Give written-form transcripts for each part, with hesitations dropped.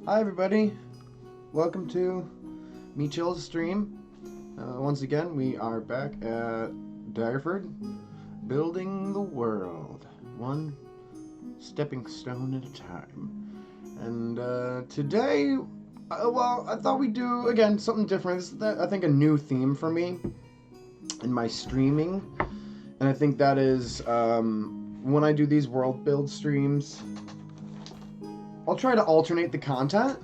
Hi everybody, welcome to Me Chill's stream. Once again, we are back at Daggerford, building the world, one stepping stone at a time. And today, I thought we'd do, again, something different. This is, I think, a new theme for me in my streaming. And I think that is, when I do these world build streams, I'll try to alternate the content.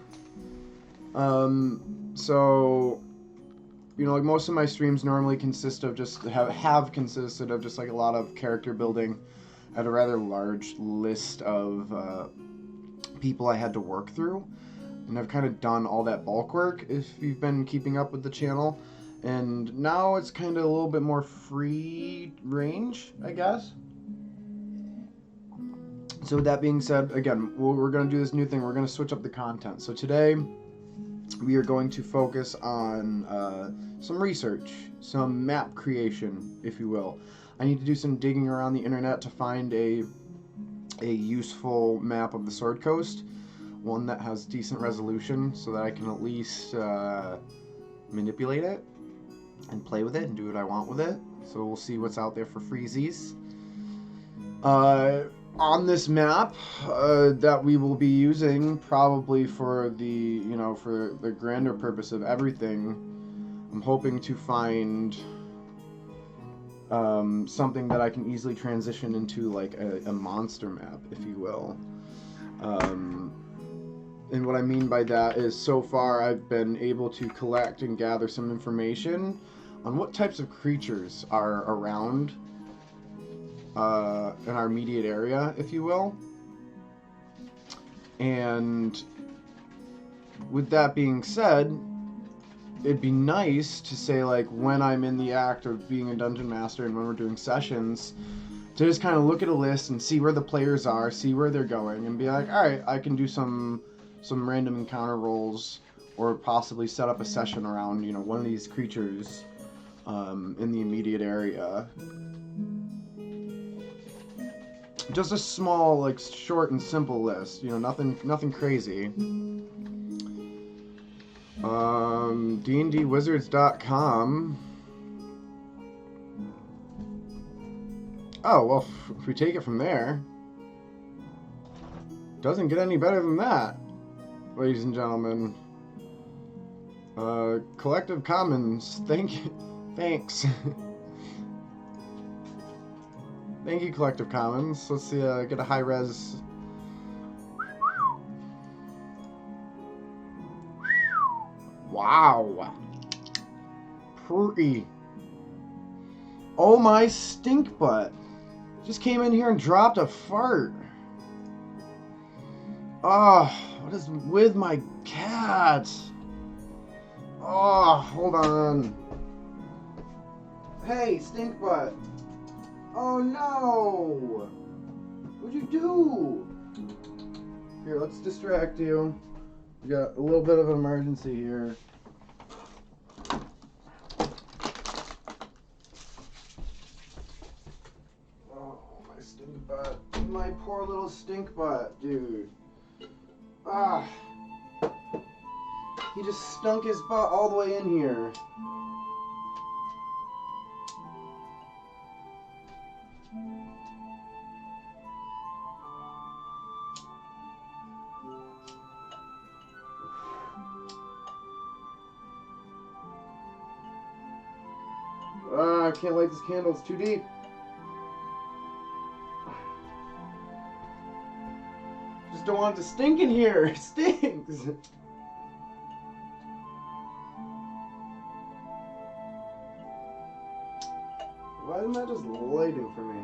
So, you know, like most of my streams normally consist of just have consisted of just like a lot of character building. I had a rather large list of people I had to work through, and I've kind of done all that bulk work if you've been keeping up with the channel. And now it's kind of a little bit more free range, I guess. So with that being said, again, we're going to do this new thing. We're going to switch up the content. So today, we are going to focus on some research, some map creation, if you will. I need to do some digging around the internet to find a useful map of the Sword Coast, one that has decent resolution so that I can at least manipulate it and play with it and do what I want with it. So we'll see what's out there for freezies. On this map that we will be using probably for the, for the grander purpose of everything, I'm hoping to find something that I can easily transition into like a monster map, if you will. And what I mean by that is so far I've been able to collect and gather some information on what types of creatures are around in our immediate area, if you will. And with that being said, it'd be nice to say, like, when I'm in the act of being a dungeon master and when we're doing sessions, to just kind of look at a list and see where the players are, see where they're going, and be like, alright, I can do some random encounter rolls, or possibly set up a session around, one of these creatures in the immediate area. Just a small, like, short and simple list. Nothing crazy. DNDwizards.com. Oh, well, if we take it from there, doesn't get any better than that, ladies and gentlemen. Collective Commons. Thanks. Thank you, Collective Commons. Let's see, get a high-res. Wow. Pretty. Oh my stink butt. Just came in here and dropped a fart. Oh, what is with my cat? Oh, hold on. Hey, stink butt. Oh no! What'd you do? Here, let's distract you. We got a little bit of an emergency here. Oh, my stink butt. My poor little stink butt, dude. Ah. He just stunk his butt all the way in here. I can't light this candle, it's too deep. Just don't want it to stink in here. It stinks. Why isn't that just lighting for me?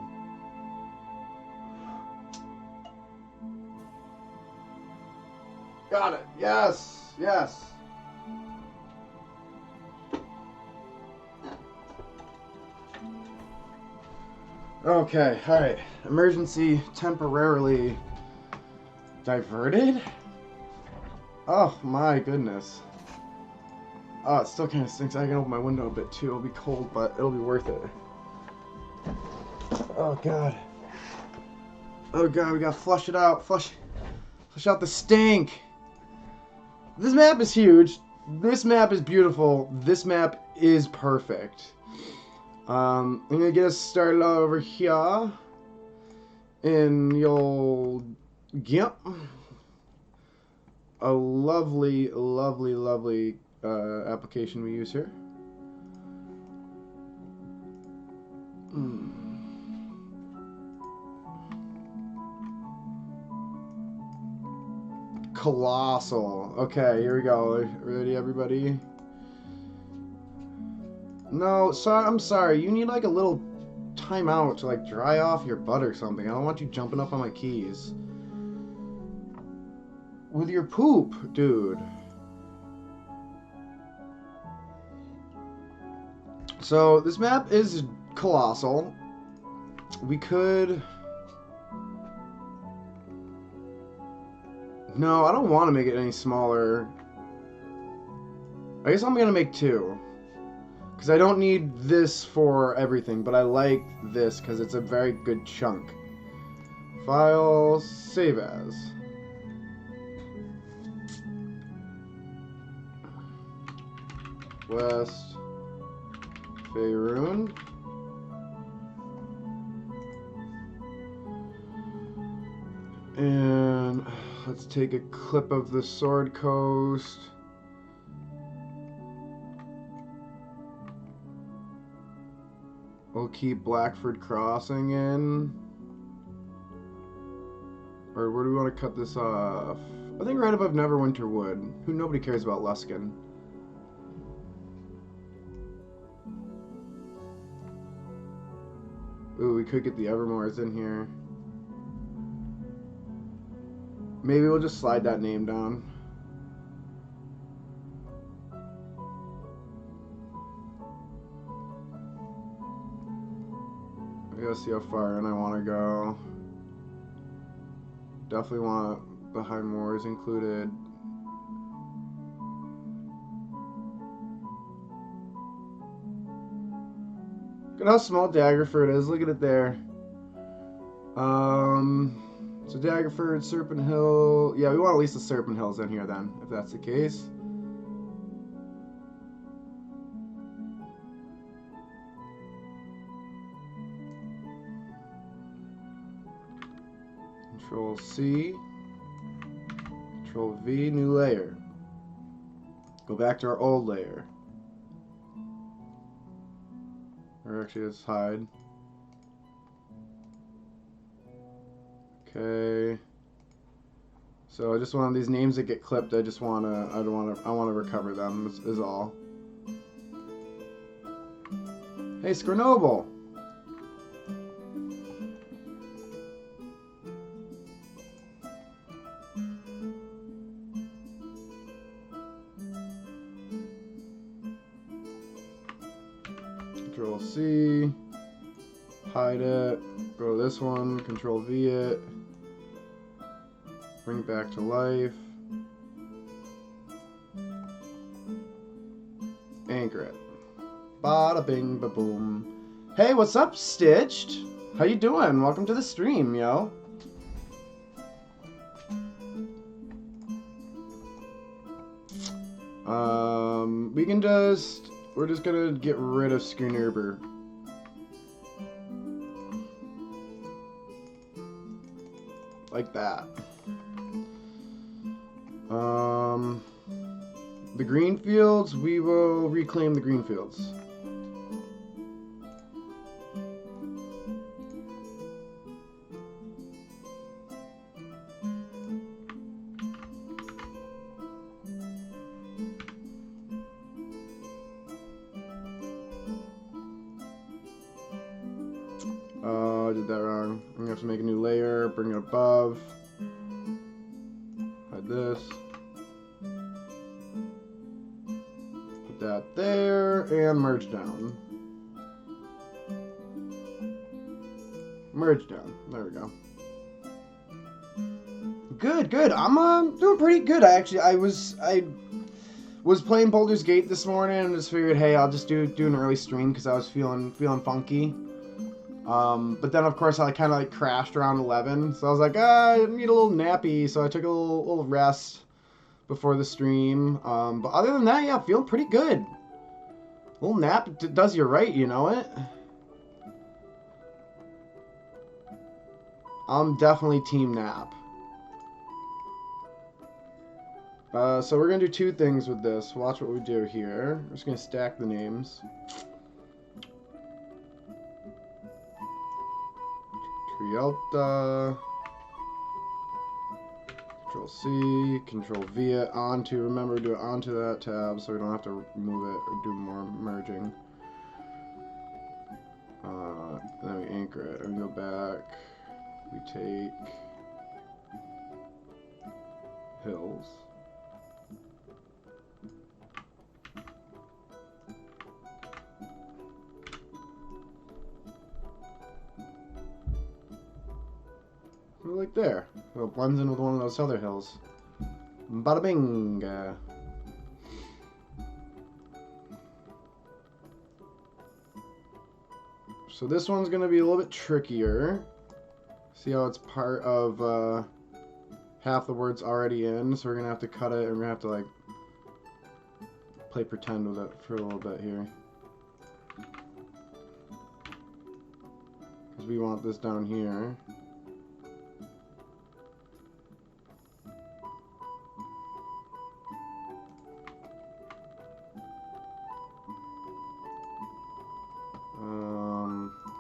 Got it. Yes. Yes. Okay, alright. Emergency temporarily diverted? Oh my goodness. Oh, it still kind of stinks. I can open my window a bit too. It'll be cold, but it'll be worth it. Oh god. Oh god, we gotta flush it out. Flush out the stink. This map is huge. This map is beautiful. This map is perfect. I'm gonna get us started over here in the old GIMP. A lovely, lovely, lovely application we use here. Colossal. Okay, here we go. Ready, everybody? No, I'm sorry. You need like a little timeout to like dry off your butt or something. I don't want you jumping up on my keys. With your poop, dude. So, this map is colossal. We could... No, I don't want to make it any smaller. I guess I'm going to make 2. Because I don't need this for everything, but I like this because it's a very good chunk. File, save as. West Faerun. And let's take a clip of the Sword Coast. We'll keep Blackford Crossing in. Or where do we want to cut this off? I think right above Neverwinter Wood. Who nobody cares about Luskin. Ooh, we could get the Evermoors in here. Maybe we'll just slide that name down. I gotta see how far in I want to go. Definitely want the High Moors included. Look at how small Daggerford is. Look at it there. So Daggerford, Serpent Hill. Yeah, we want at least the Serpent Hills in here then, if that's the case. Control C. Control V, new layer. Go back to our old layer. Or actually, let's hide. Okay. So I just want these names that get clipped. I want to recover them. Is all. Hey, Scrinoble. Control C. Hide it. Go to this one. Control V it. Bring it back to life. Anchor it. Bada bing ba boom. Hey, what's up, Stitched? How you doing? Welcome to the stream, yo. We're just gonna get rid of Schoonerber. Like that. The green fields, we will reclaim the green fields. I did that wrong. I'm gonna have to make a new layer, bring it above. Hide this. Put that there, and merge down. Merge down. There we go. Good, good. I'm doing pretty good. I was playing Baldur's Gate this morning and just figured, hey, I'll just do an early stream because I was feeling funky. But then of course I kind of crashed around 11, so I was like, I need a little nappy, so I took a little rest. before the stream. But other than that, yeah, feeling pretty good. A little nap does you right, you know it? I'm definitely team nap. So we're going to do two things with this. Watch what we do here. We're just going to stack the names. Trialta. Control C, Control V it onto. Remember, do it onto that tab so we don't have to move it or do more merging. Then we anchor it and we go back. We take hills. Like there. It blends in with one of those other hills. Bada bing! So this one's going to be a little bit trickier. See how it's part of half the words already in, so we're going to have to cut it and we're going to have to like play pretend with it for a little bit here. Because we want this down here.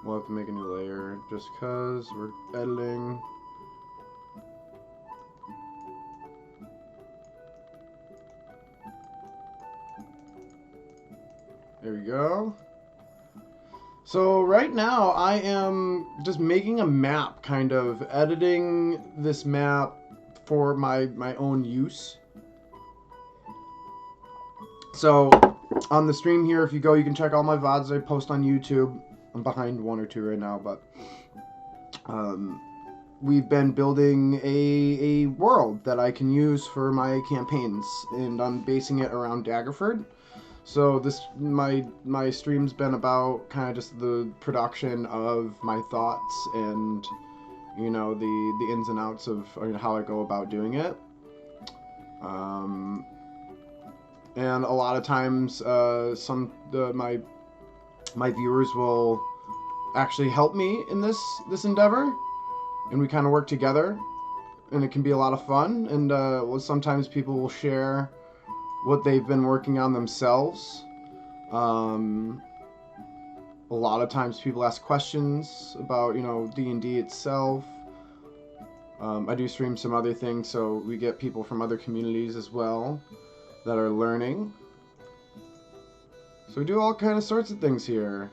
We'll have to make a new layer just because we're editing. There we go. So right now I am just making a map, kind of editing this map for my own use. So on the stream here, if you go, you can check all my VODs I post on YouTube. I'm behind one or two right now, but we've been building a world that I can use for my campaigns, and I'm basing it around Daggerford. So this my stream's been about kind of just the production of my thoughts and, you know, the ins and outs of how I go about doing it. And a lot of times my viewers will actually help me in this endeavor, and we kind of work together, and it can be a lot of fun. And well, sometimes people will share what they've been working on themselves. A lot of times people ask questions about, you know, D&D itself. I do stream some other things, so we get people from other communities as well that are learning. So we do all kind of sorts of things here.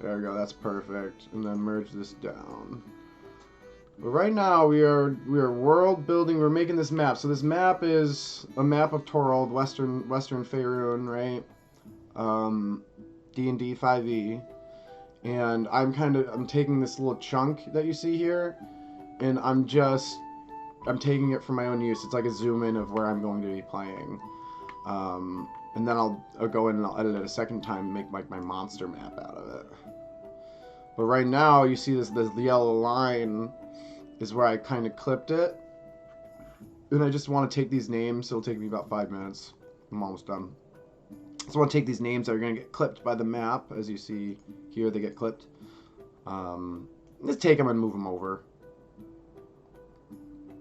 There we go, that's perfect. And then merge this down. But right now we are world building. We're making this map. So this map is a map of Torald, Western Faerun, right? DND5e. And I'm taking this little chunk that you see here, and I'm taking it for my own use. It's like a zoom in of where I'm going to be playing. And then I'll go in and I'll edit it a second time and make like my monster map out of it. But right now you see this yellow line is where I kind of clipped it. And I just want to take these names. It'll take me about 5 minutes. I'm almost done. So I want to take these names that are going to get clipped by the map. As you see here, they get clipped. Just take them and move them over.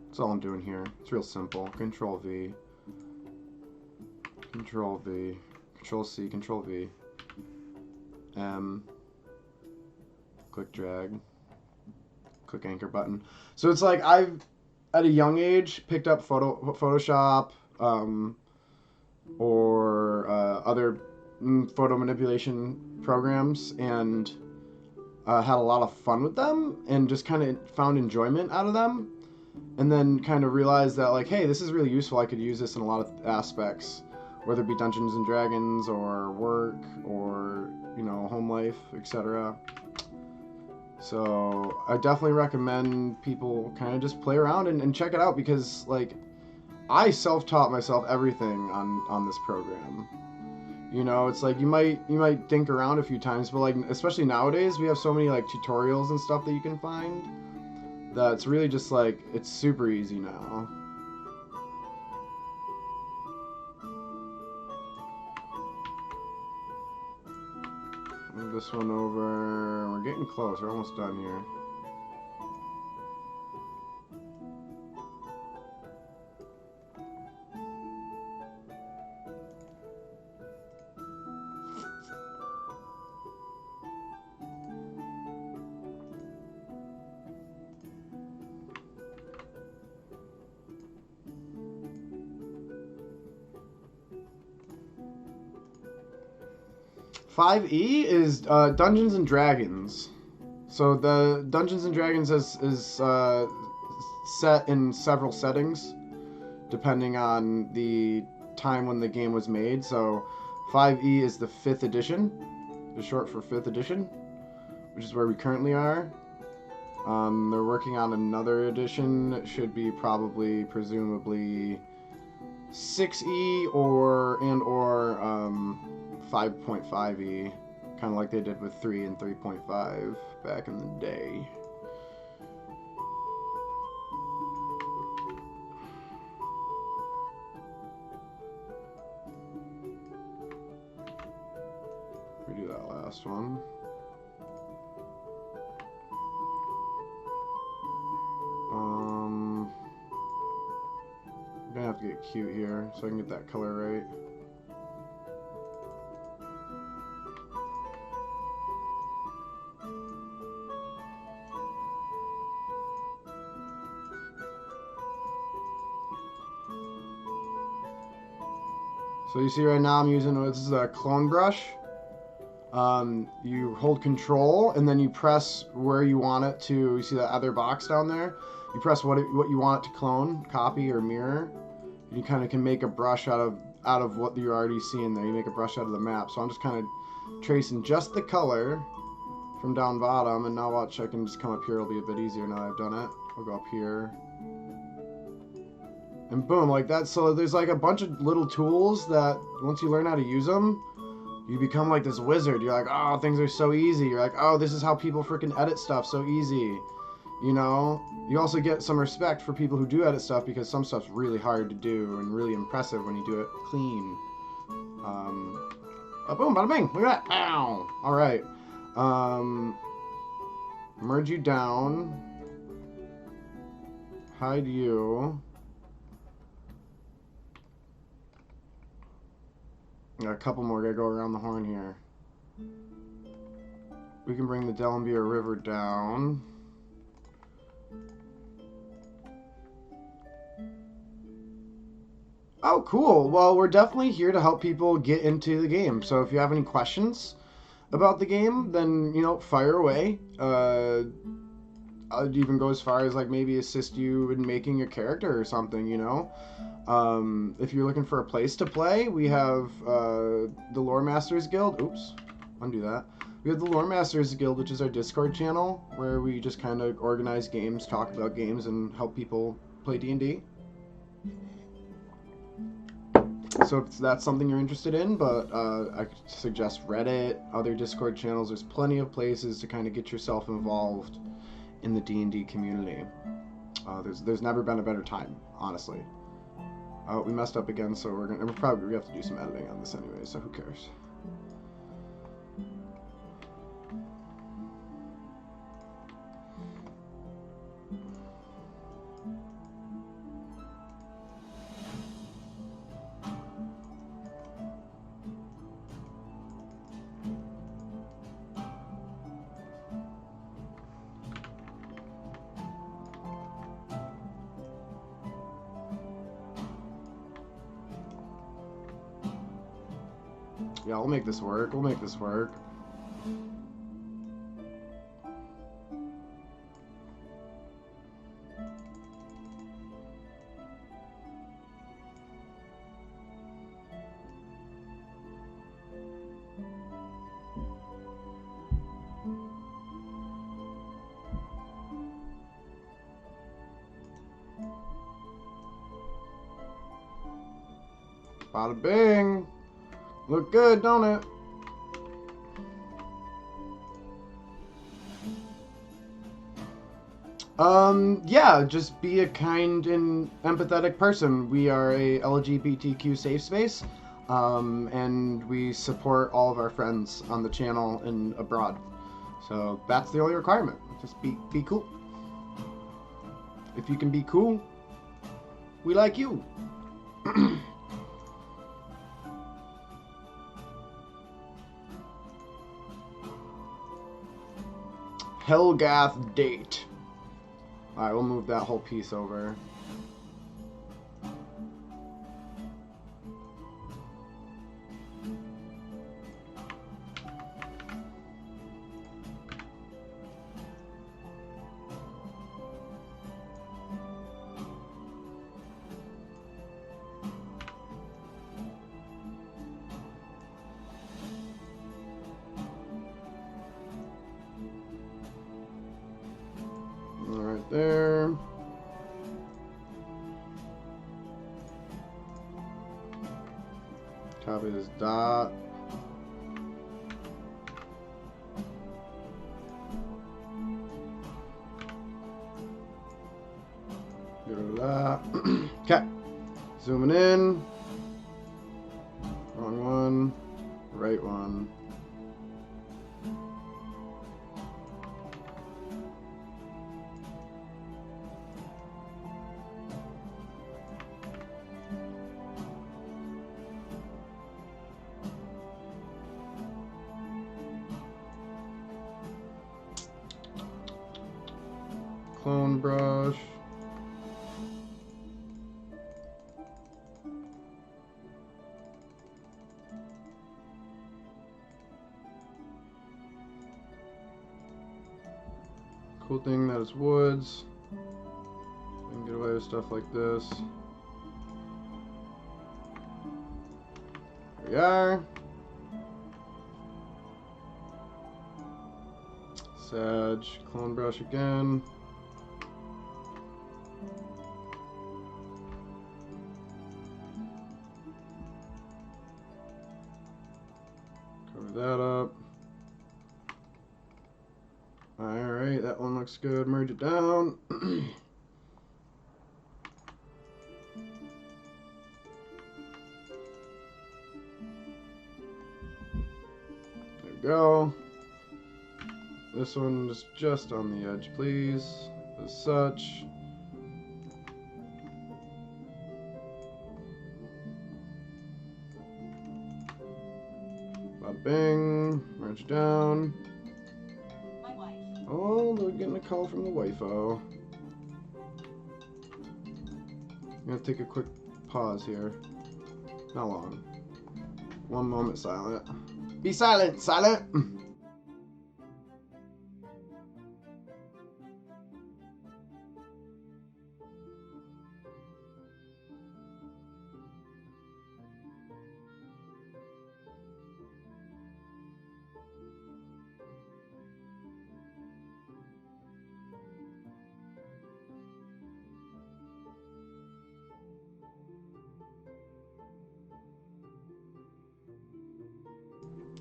That's all I'm doing here. It's real simple. Control V. Control V. Control C. Control V. M. Click drag. Click anchor button. So it's like I've, at a young age, picked up Photoshop, or other photo manipulation programs, and had a lot of fun with them, and just kind of found enjoyment out of them, and then kind of realized that, like, hey, this is really useful. I could use this in a lot of aspects, whether it be Dungeons and Dragons or work or, you know, home life, etc. So I definitely recommend people kind of just play around and check it out, because, like, I self-taught myself everything on this program. You know, it's like you might think around a few times, but, like, especially nowadays, we have so many, like, tutorials and stuff that you can find That's really just like, it's super easy now. Move this one over. We're getting close. We're almost done here. .5e is Dungeons and Dragons. So the Dungeons and Dragons is set in several settings, depending on the time when the game was made. So 5e is the 5th edition, is short for 5th edition, which is where we currently are. They're working on another edition. It should be probably, presumably, 6e or 5.5e, kind of like they did with 3 and 3.5 back in the day. Redo that last one. I'm gonna have to get cute here so I can get that color right. So you see right now I'm using, this is a clone brush. You hold control and then you press where you want it to, you see that other box down there? You press what you want it to clone, copy, or mirror. You kind of can make a brush out of what you're already seeing there. You make a brush out of the map. So I'm just kind of tracing just the color from down bottom, and now watch, I can just come up here. It'll be a bit easier now that I've done it. I'll go up here. And boom, like that. So there's like a bunch of little tools that once you learn how to use them, you become like this wizard. You're like, oh, things are so easy. You're like, oh, this is how people freaking edit stuff so easy. You know? You also get some respect for people who do edit stuff because some stuff's really hard to do and really impressive when you do it clean. Oh, boom, bada bing. Look at that. Ow. All right. Merge you down. Hide you. Got a couple more. Gotta go around the horn here. We can bring the Delambia River down. Oh, cool. Well, we're definitely here to help people get into the game. So if you have any questions about the game, then, you know, fire away. I'd even go as far as, like, maybe assist you in making a character or something, you know? If you're looking for a place to play, we have the Lore Masters Guild. Oops, undo that. We have the Lore Masters Guild, which is our Discord channel, where we just kind of organize games, talk about games, and help people play D&D. So if that's something you're interested in, but I suggest Reddit, other Discord channels. There's plenty of places to kind of get yourself involved in the D&D community. There's never been a better time, honestly. We messed up again, so we have to do some editing on this anyway, so who cares? Yeah, we'll make this work. We'll make this work. Bada bing! Look good, don't it? Yeah, just be a kind and empathetic person. We are a LGBTQ safe space, and we support all of our friends on the channel and abroad. So that's the only requirement. Just be cool. If you can be cool, we like you. Helgath date. Alright, we'll move that whole piece over. Right there. Copy this dot. Get rid of that. Okay. Zooming in. Wrong one. Right one. Clone brush. Cool thing that it's woods. I can get away with stuff like this. There we are. Sag, clone brush again. Cover that up. Alright, that one looks good. Merge it down. There we go. This one is just on the edge, please. As such. Bada bing. Merge down. Oh, they're getting a call from the wifo. I'm gonna take a quick pause here. Not long. 1 moment silent. Be silent, silent!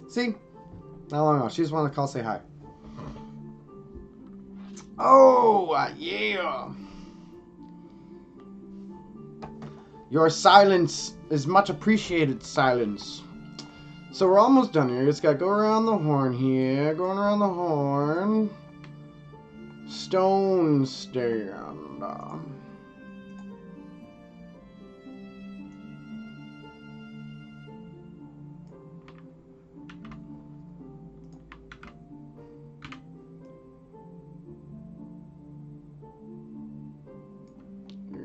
See? Not long ago. She just wanted to call, say hi. Oh, yeah. Your silence is much appreciated, silence. So we're almost done here. Just gotta go around the horn here. Going around the horn. Stone stand.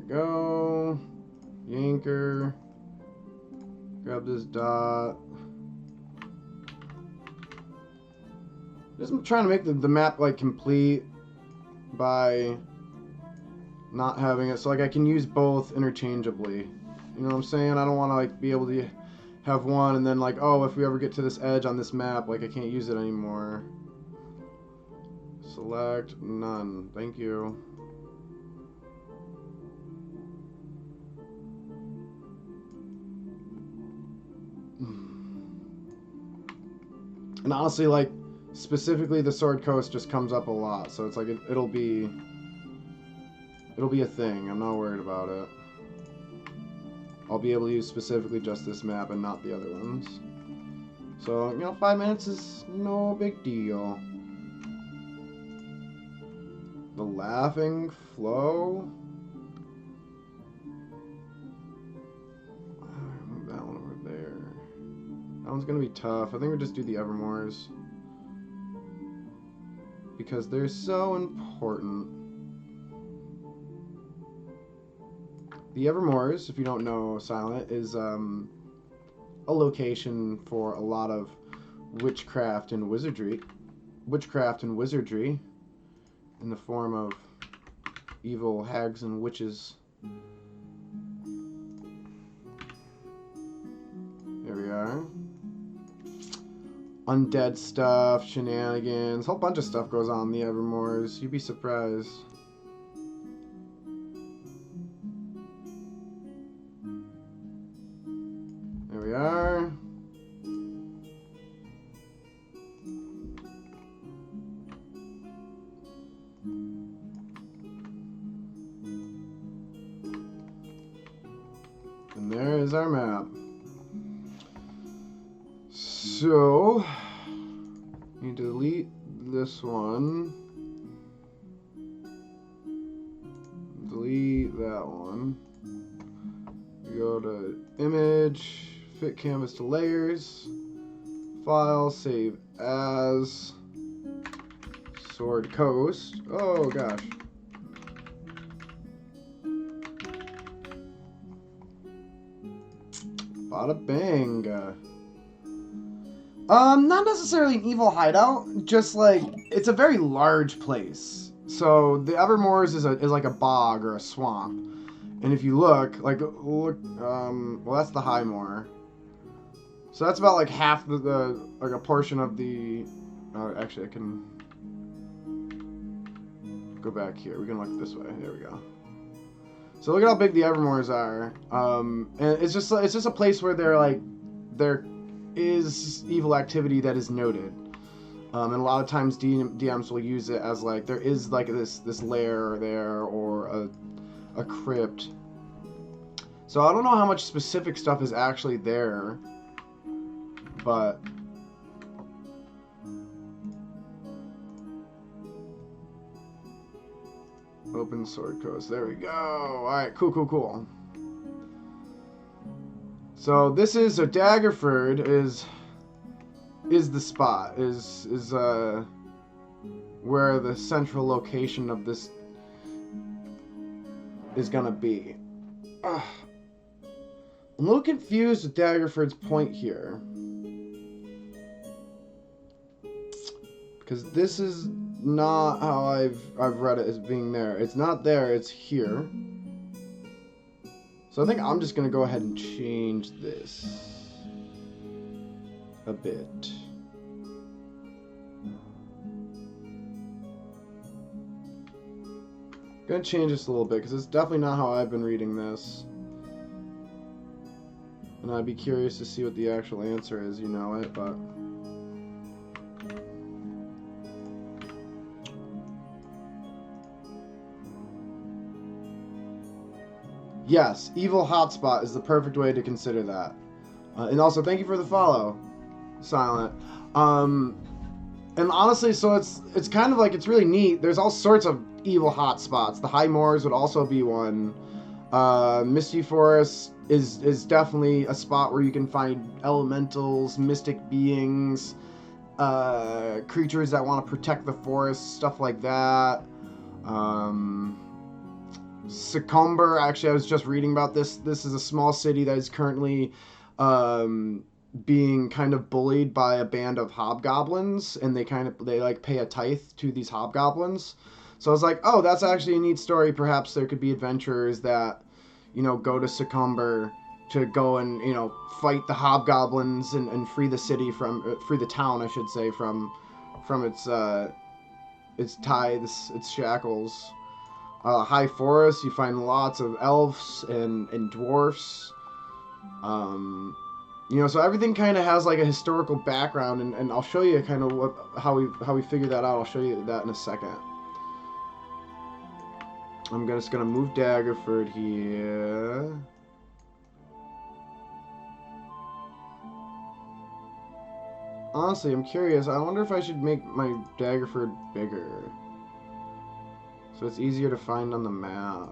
Go, yanker, grab this dot. Just trying to make the map like complete by not having it, so like I can use both interchangeably. You know what I'm saying? I don't want to like be able to have one and then like, oh, if we ever get to this edge on this map, like I can't use it anymore. Select none. Thank you. And honestly, like, specifically the Sword Coast just comes up a lot, so it's like it'll be It'll be a thing. I'm not worried about it. I'll be able to use specifically just this map and not the other ones. So, you know, 5 minutes is no big deal. The Laughing Flow. Move that one over there. That one's gonna be tough. I think we'll just do the Evermores. Because they're so important. The Evermores, if you don't know Silent, is a location for a lot of witchcraft and wizardry. Witchcraft and wizardry in the form of evil hags and witches. There we are. Undead stuff, shenanigans, a whole bunch of stuff goes on in the Evermores. You'd be surprised. There we are. And there is our map. So, need to delete this one. Delete that one. We go to Image, Fit Canvas to Layers, File, Save As, Sword Coast. Oh gosh. Bada bang. Not necessarily an evil hideout, just like, it's a very large place. So, the Evermores is like a bog or a swamp. And if you look, well, that's the High Moor. So that's about like half like a portion of the, actually I can go back here. We can look this way. There we go. So look at how big the Evermores are. And it's just a place where there is evil activity that is noted. And a lot of times DMs will use it as like, there is like this lair there or a crypt. So I don't know how much specific stuff is actually there, but open Sword Coast. There we go. All right, cool. So this is Daggerford is the spot, is where the central location of this is gonna be. Ugh. I'm a little confused with Daggerford's point here, because this is not how I've read it as being there. It's not there, it's here. So I think I'm just gonna go ahead and change this a bit. Gonna change this a little bit because it's definitely not how I've been reading this. And I'd be curious to see what the actual answer is, you know it, but yes, evil hotspot is the perfect way to consider that. And also, thank you for the follow, Silent. And honestly, so it's kind of like, it's really neat. There's all sorts of evil hotspots. The High Moors would also be one. Misty Forest is definitely a spot where you can find elementals, mystic beings, creatures that want to protect the forest, stuff like that. Succumber, actually, I was just reading about this. This is a small city that is currently being kind of bullied by a band of hobgoblins, and they like pay a tithe to these hobgoblins. So I was like, oh, that's actually a neat story. Perhaps there could be adventurers that, you know, go to Succumber to go and, you know, fight the hobgoblins and free the city free the town, I should say, from its tithes, its shackles. High Forest, you find lots of elves and dwarfs. You know, so everything kind of has like a historical background, and I'll show you kind of how we figured that out. I'll show you that in a second. I'm just gonna move Daggerford here. Honestly, I'm curious. I wonder if I should make my Daggerford bigger, so it's easier to find on the map.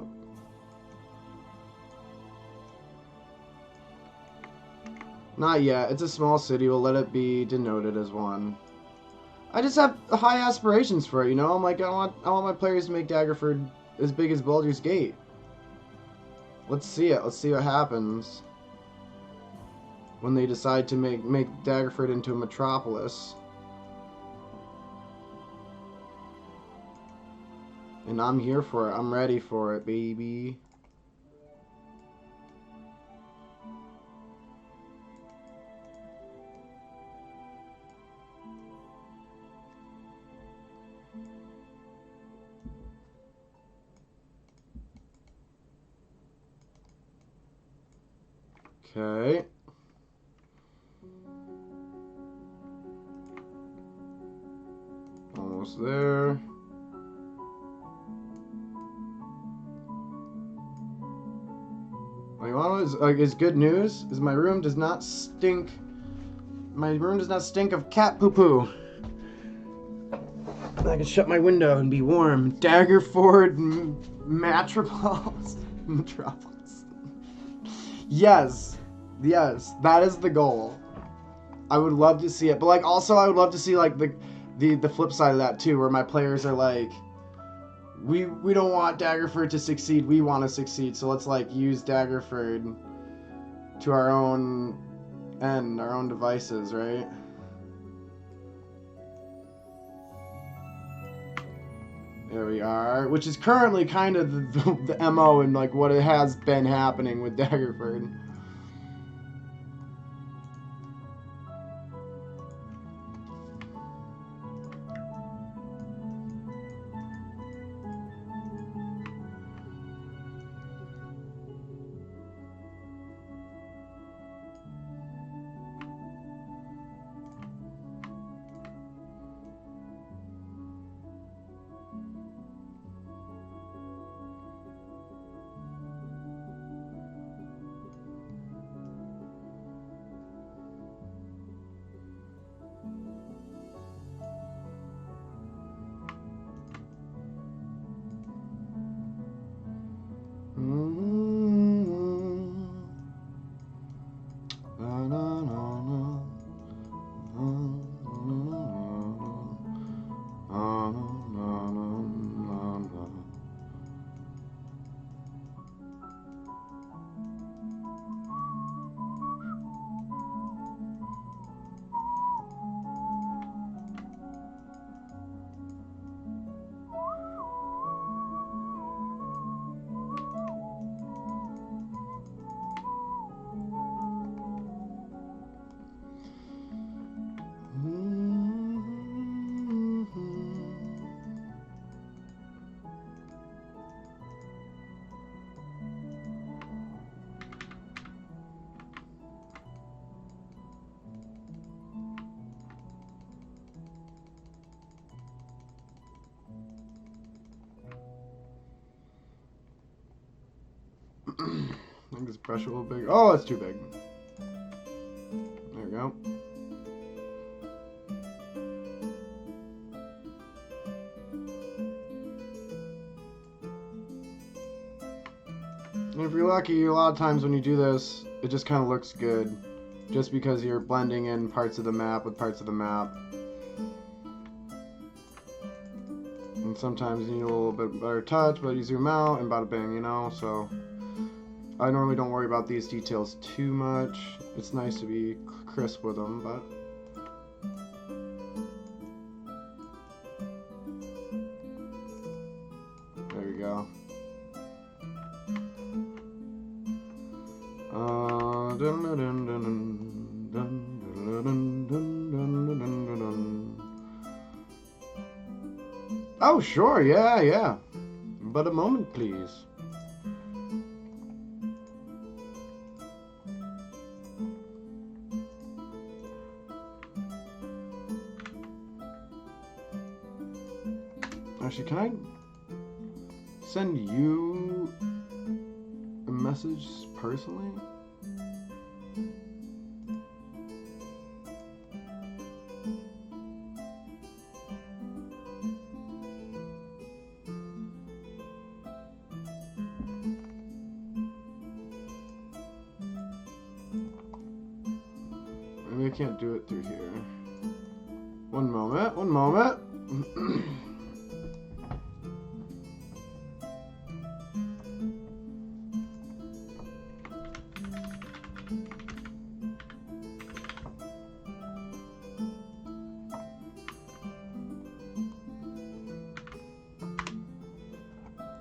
Not yet. It's a small city. We'll let it be denoted as one. I just have high aspirations for it, you know? I'm like, I want my players to make Daggerford as big as Baldur's Gate. Let's see it. Let's see what happens when they decide to make Daggerford into a metropolis. And I'm here for it. I'm ready for it, baby. Okay. Almost there. Is good news is my room does not stink. My room does not stink of cat poo poo. I can shut my window and be warm. Daggerford Metropolis. Yes, that is the goal. I would love to see it, but like also I would love to see like the flip side of that too, where my players are like, we don't want Daggerford to succeed, we want to succeed, so let's like use Daggerford to our own end, our own devices, right? There we are, which is currently kind of the MO and like what it has been happening with Daggerford. I think this brush a little big. Oh, it's too big. There we go. And if you're lucky, a lot of times when you do this, it just kind of looks good. Just because you're blending in parts of the map with parts of the map. And sometimes you need a little bit better touch, but you zoom out and bada bing, you know, so... I normally don't worry about these details too much. It's nice to be crisp with them, but... There we go. Oh, sure, yeah. But a moment, please. Actually, can I send you a message personally? Maybe I can't do it through here. One moment, one moment.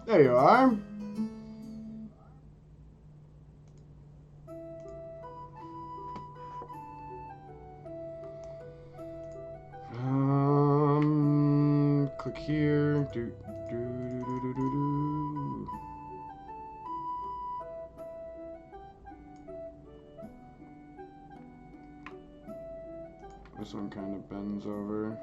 There you are. Click here. Do. This one kind of bends over.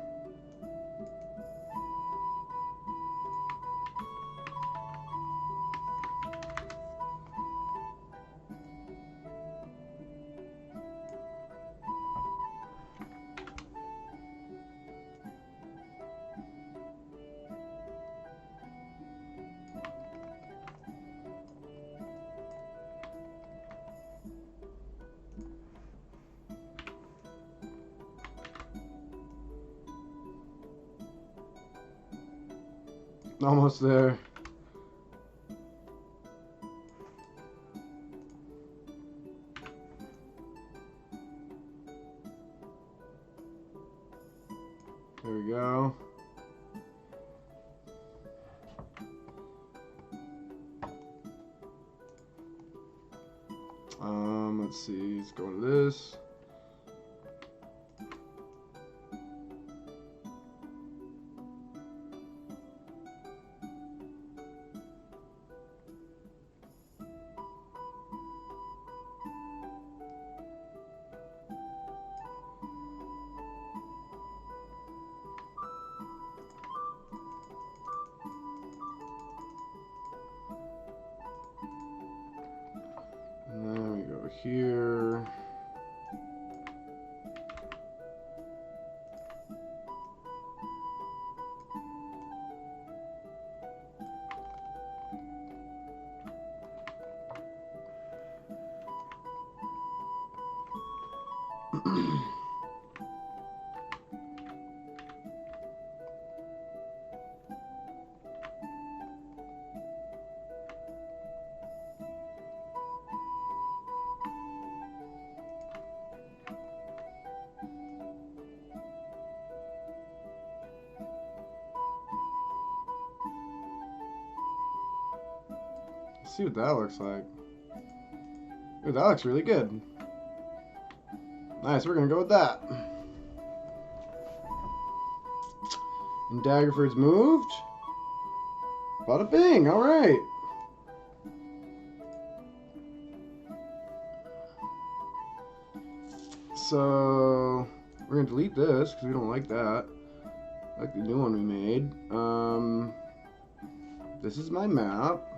Almost there. There we go. Let's see, let's go to this. Here. Let's see what that looks like. Ooh, that looks really good. Nice, we're gonna go with that. And Daggerford's moved. Bada bing, alright. So, we're gonna delete this because we don't like that. I like the new one we made. This is my map.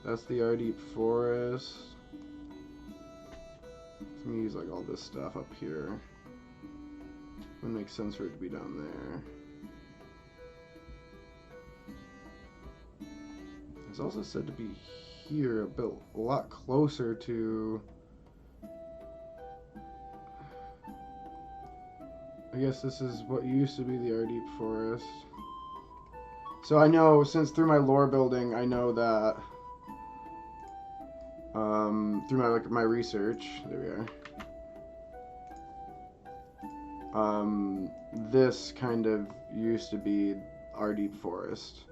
That's the Ardeep Forest. Let me use like all this stuff up here. Wouldn't make sense for it to be down there. It's also said to be here, a lot closer to. I guess this is what used to be the Ardeep Forest. So I know, since through my lore building, I know that. Through my research, there we are. This kind of used to be Ardeep Forest.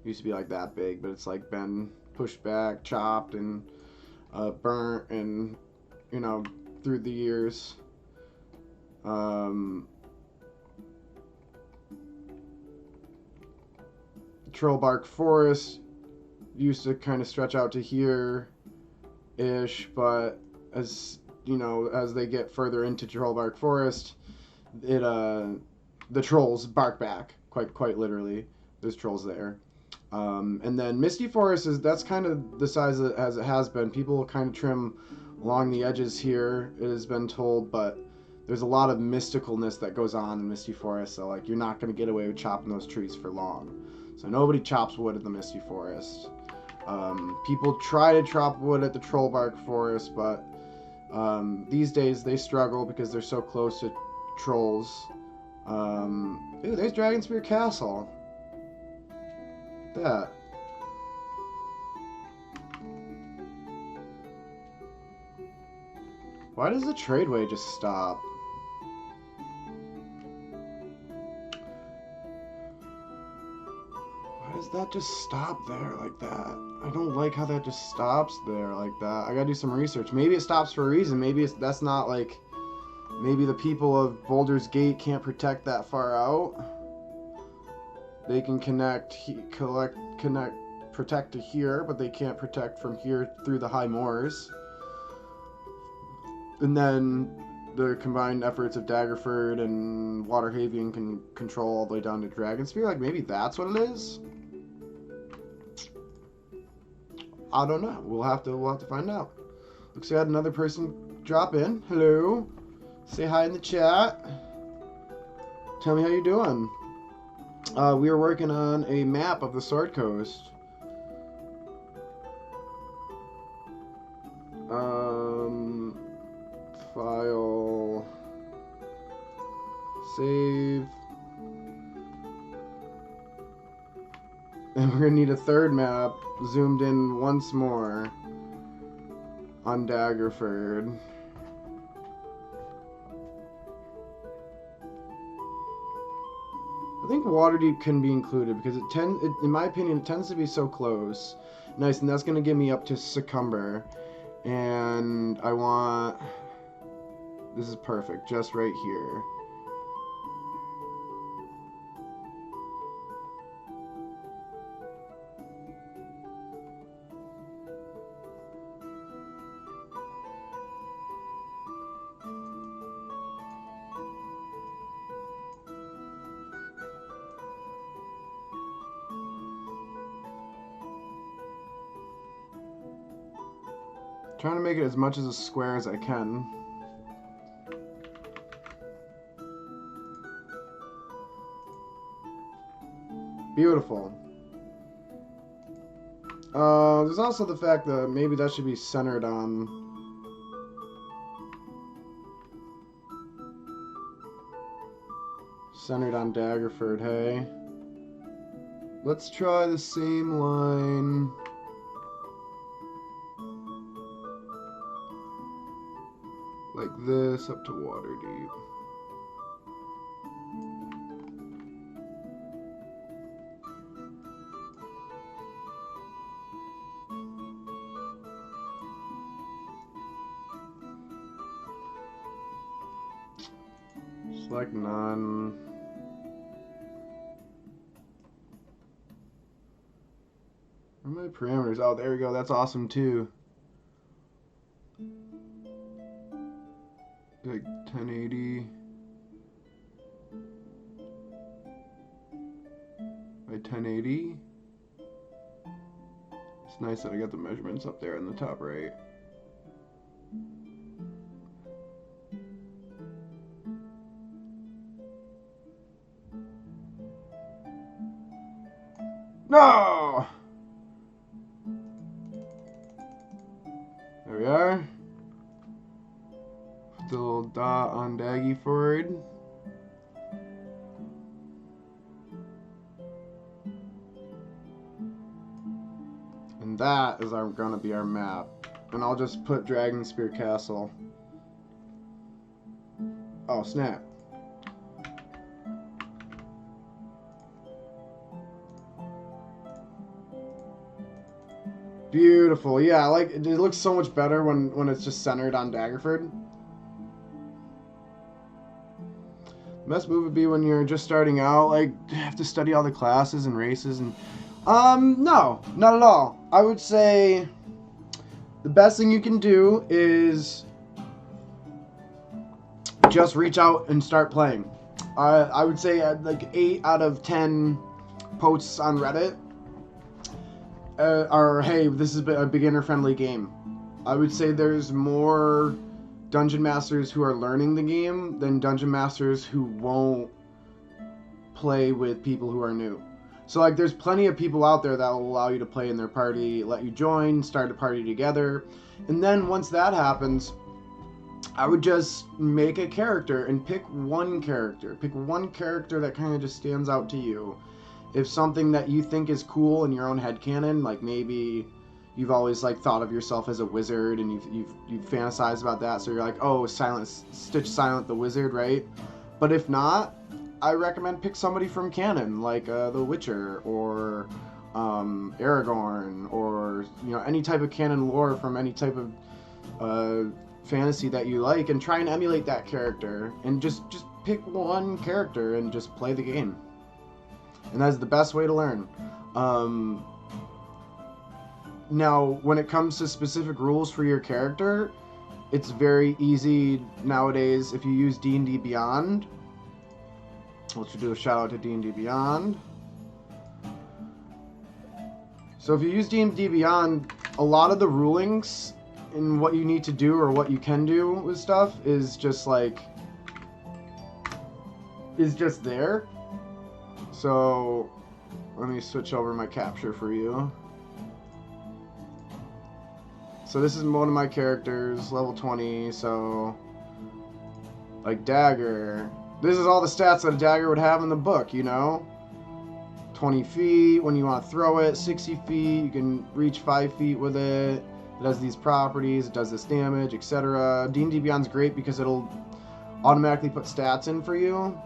Used to be like that big, but it's like been pushed back, chopped, and burnt, and you know, through the years. Trollbark Forest used to kind of stretch out to here ish, but as you know, as they get further into Trollbark Forest, the trolls bark back, quite literally. There's trolls there. And then Misty Forest that's kind of the size as it has been. People kind of trim along the edges here, it has been told, but there's a lot of mysticalness that goes on in Misty Forest, so like you're not going to get away with chopping those trees for long. So nobody chops wood at the Misty Forest. People try to chop wood at the Trollbark Forest, but these days they struggle because they're so close to trolls. Ooh, there's Dragonspear Castle. That. Why does the tradeway just stop? Why does that just stop there like that? I don't like how that just stops there like that. I gotta do some research. Maybe it stops for a reason. Maybe that's not like... Maybe the people of Boulder's Gate can't protect that far out. They can protect to here, but they can't protect from here through the high moors. And then the combined efforts of Daggerford and Waterhaven can control all the way down to Dragonspear. Like, maybe that's what it is? I don't know. We'll have to find out. Looks like I had another person drop in. Hello. Say hi in the chat. Tell me how you're doing. We are working on a map of the Sword Coast. File. Save. And we're gonna need a third map zoomed in once more on Daggerford. I think Waterdeep can be included because in my opinion, it tends to be so close. Nice, and that's going to get me up to Succumber. And I want... This is perfect, just right here. Trying to make it as much as a square as I can. Beautiful. There's also the fact that maybe that should be centered on... Daggerford, hey? Let's try the same line... like this up to Waterdeep. Select none. Where are my parameters? Oh, there we go. That's awesome too. Like 1080 by 1080. It's nice that I got the measurements up there in the top right. No! There we are. The little dot on Daggerford. And that is gonna be our map. And I'll just put Dragonspear Castle. Oh, snap. Beautiful. Yeah, like it looks so much better when it's just centered on Daggerford. Best move would be when you're just starting out, like, have to study all the classes and races and... no, not at all. I would say the best thing you can do is just reach out and start playing. I would say like 8 out of 10 posts on Reddit are, hey, this is a beginner-friendly game. I would say there's more dungeon masters who are learning the game than dungeon masters who won't play with people who are new. So like there's plenty of people out there that will allow you to play in their party, let you join, start a party together. And then once that happens, I would just make a character and pick one character. Pick one character that kind of just stands out to you. If something that you think is cool in your own headcanon, like maybe you've always like thought of yourself as a wizard and you've fantasized about that, so you're like, oh, Stitch Silent the Wizard, right? But if not, I recommend pick somebody from canon, like The Witcher or Aragorn, or any type of canon lore from any type of fantasy that you like, and try and emulate that character, and just pick one character and just play the game. And that's the best way to learn. Now, when it comes to specific rules for your character, it's very easy nowadays if you use D&D Beyond. Let's do a shout out to D&D Beyond. So if you use D&D Beyond, a lot of the rulings and what you need to do or what you can do with stuff is just there. So let me switch over my capture for you. So this is one of my characters, level 20, so like dagger. This is all the stats that a dagger would have in the book, 20 feet when you want to throw it, 60 feet, you can reach 5 feet with it. It has these properties, it does this damage, etc. D&D Beyond's great because it'll automatically put stats in for you.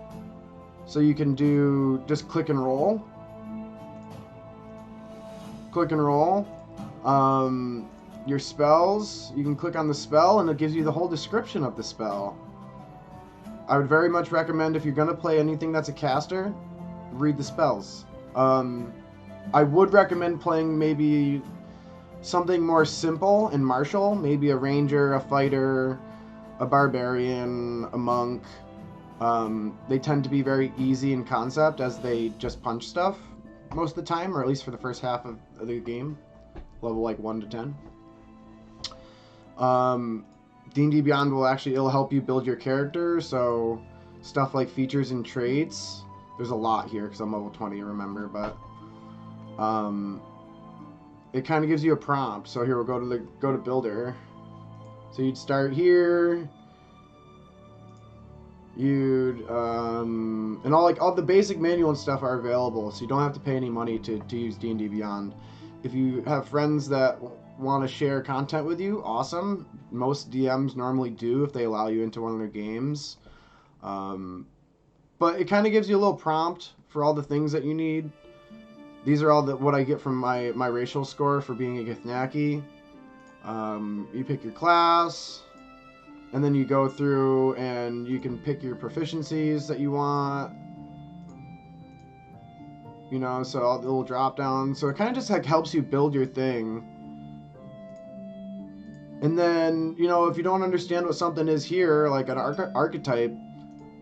So you can do just click and roll. Click and roll. Your spells, you can click on the spell and it gives you the whole description of the spell. I would very much recommend, if you're going to play anything that's a caster, read the spells. I would recommend playing maybe something more simple and martial, maybe a ranger, a fighter, a barbarian, a monk. They tend to be very easy in concept as they just punch stuff most of the time, or at least for the first half of the game, level like 1 to 10. D&D Beyond it'll help you build your character, so stuff like features and traits. There's a lot here because I'm level 20, remember, but it kind of gives you a prompt. So here we'll go to builder. So you'd start here. You'd and all the basic manual and stuff are available, so you don't have to pay any money to use D&D Beyond. If you have friends that want to share content with you, awesome. Most DMs normally do if they allow you into one of their games. But it kind of gives you a little prompt for all the things that you need. These are all what I get from my racial score for being a Githyanki. You pick your class, and then you go through and you can pick your proficiencies that you want. So all the little drop downs. So it kind of just helps you build your thing. And then, if you don't understand what something is here, like an archetype,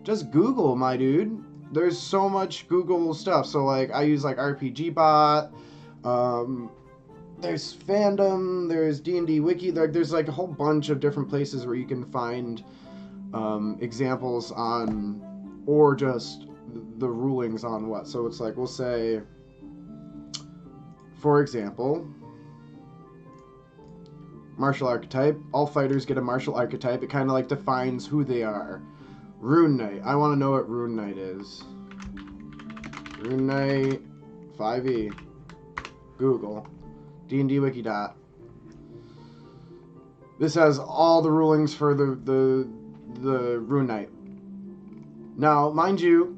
just Google, my dude. There's so much Google stuff. So like I use like RPG Bot. There's fandom. There's D&D Wiki. There's like a whole bunch of different places where you can find examples on, or just the rulings on what. So it's like, we'll say, for example, martial archetype. All fighters get a martial archetype. It kind of like defines who they are. Rune Knight. I want to know what Rune Knight is. Rune Knight 5e. Google. D&D Wiki. This has all the rulings for the Rune Knight. Now, mind you,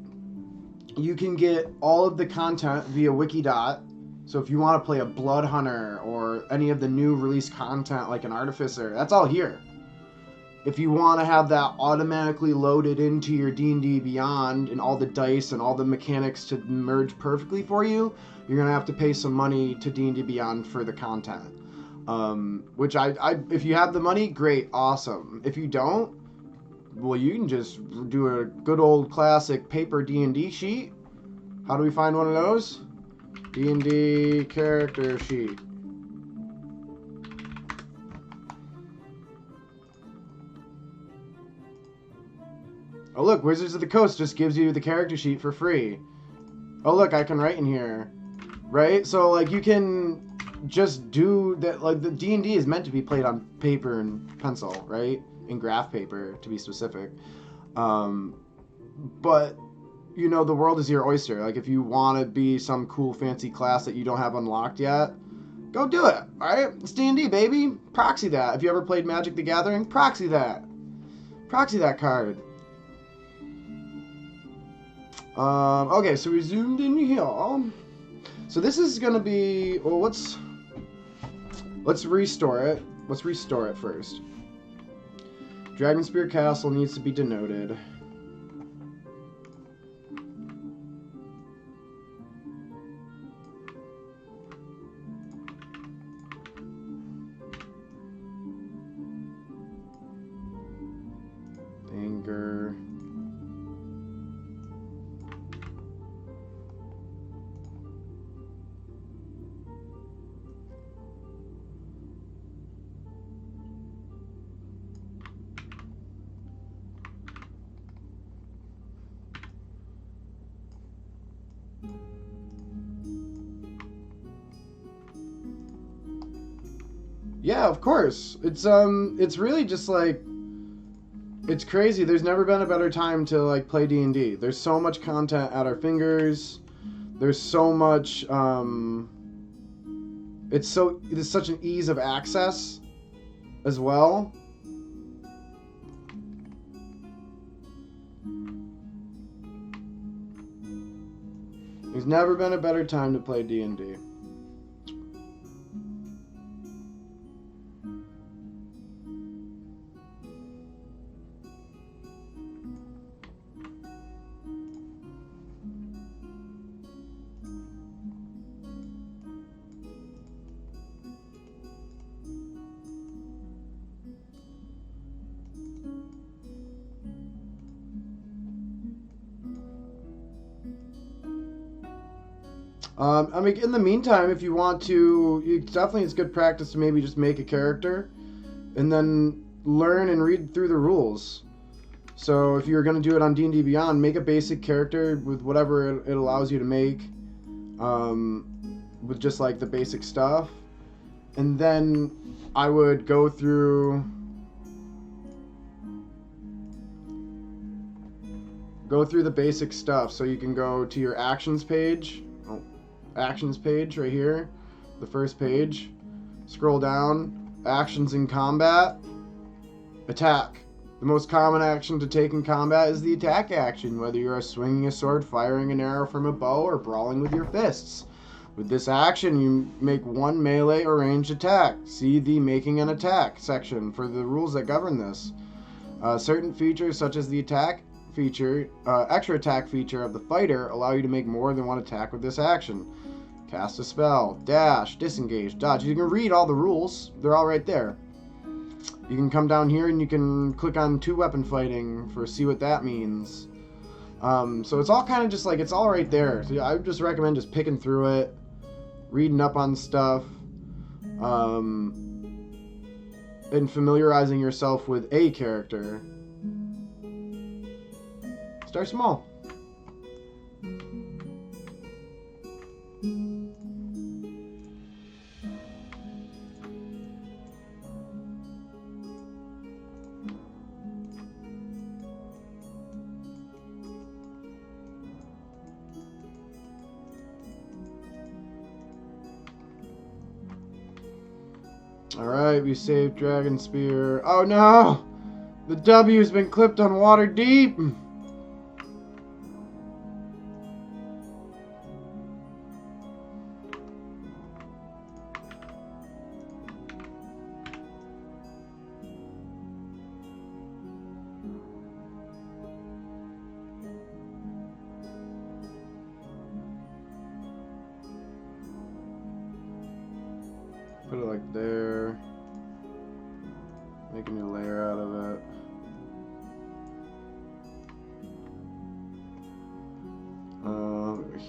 you can get all of the content via Wiki. So if you want to play a Blood Hunter or any of the new release content like an Artificer, that's all here. If you want to have that automatically loaded into your D&D Beyond and all the dice and all the mechanics to merge perfectly for you, you're going to have to pay some money to D&D Beyond for the content. Which if you have the money, great, awesome. If you don't, Well, you can just do a good old classic paper D&D sheet. How do we find one of those? D&D character sheet. Oh look, Wizards of the Coast just gives you the character sheet for free. Oh look, I can write in here. Right? So like you can just do that. Like the D&D is meant to be played on paper and pencil, right? In graph paper, to be specific. But you know, the world is your oyster. Like if you want to be some cool fancy class that you don't have unlocked yet, go do it. All right? It's D&D, baby. Proxy that. If you ever played Magic the Gathering, proxy that. Proxy that card. Okay, so we zoomed in here. So this is gonna be, well, let's restore it. Let's restore it first. Dragonspear Castle needs to be denoted. Anger. Yeah, of course. It's really just like, it's crazy. There's never been a better time to like play D&D. There's so much content at our fingers. There's so much it's such an ease of access as well. There's never been a better time to play D&D. I mean, in the meantime, if you want to, it's good practice to maybe just make a character and then learn and read through the rules. So if you're going to do it on D&D Beyond, make a basic character with whatever it allows you to make, with just like the basic stuff. And then I would go through the basic stuff. So you can go to your actions page. Actions page right here, the first page. Scroll down, actions in combat, attack. The most common action to take in combat is the attack action, whether you are swinging a sword, firing an arrow from a bow, or brawling with your fists. With this action, you make one melee or ranged attack. See the making an attack section for the rules that govern this. Certain features such as the attack feature, extra attack feature of the fighter allow you to make more than one attack with this action. Cast a spell, dash, disengage, dodge. You can read all the rules. They're all right there. You can come down here and you can click on 2-weapon fighting for see what that means. So it's all kind of just like, it's all right there. So I would just recommend just picking through it, reading up on stuff, and familiarizing yourself with a character. Start small. Alright, we saved Dragon Spear. Oh no! The W's been clipped on Water Deep! Put it like there. Make a new layer out of it.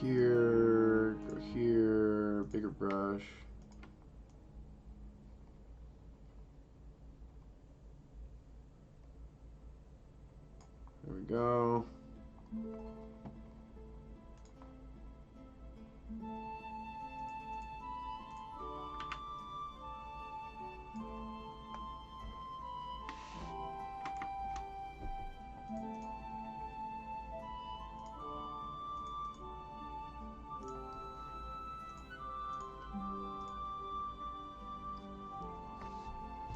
here, go here, bigger brush. There we go.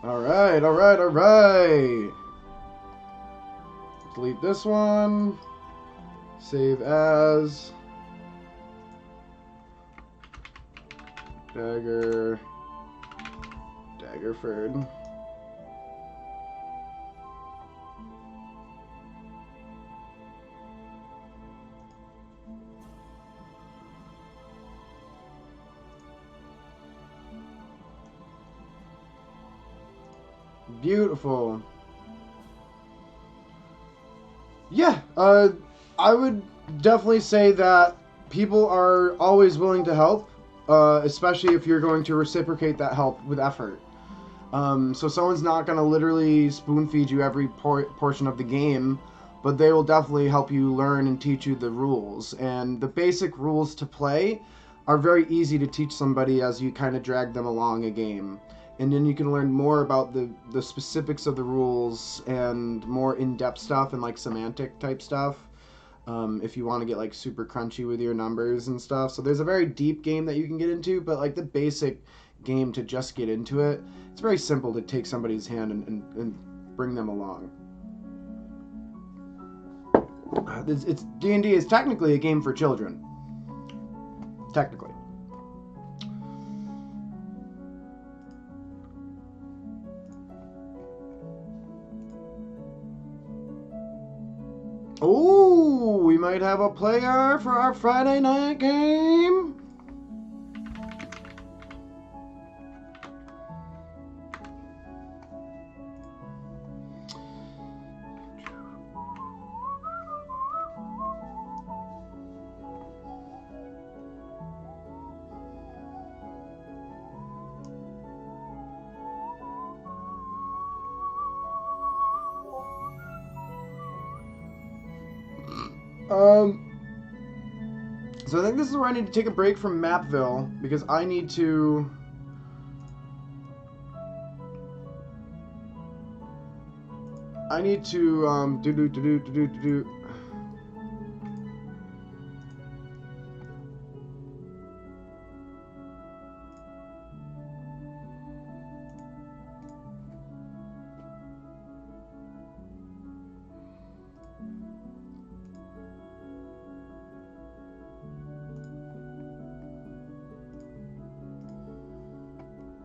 All right. Delete this one. Save as. Daggerford. Beautiful. Yeah, I would definitely say that people are always willing to help, especially if you're going to reciprocate that help with effort. So someone's not going to literally spoon feed you every portion of the game, but they will definitely help you learn and teach you the rules. And the basic rules to play are very easy to teach somebody as you kind of drag them along a game. And then you can learn more about the specifics of the rules and more in-depth stuff and like semantic type stuff. If you want to get like super crunchy with your numbers and stuff. So there's a very deep game that you can get into, but like the basic game to just get into it, it's very simple to take somebody's hand and bring them along. It's D&D is technically a game for children. Technically. Oh, we might have a player for our Friday night game. So I think this is where I need to take a break from Mapville because I need to do.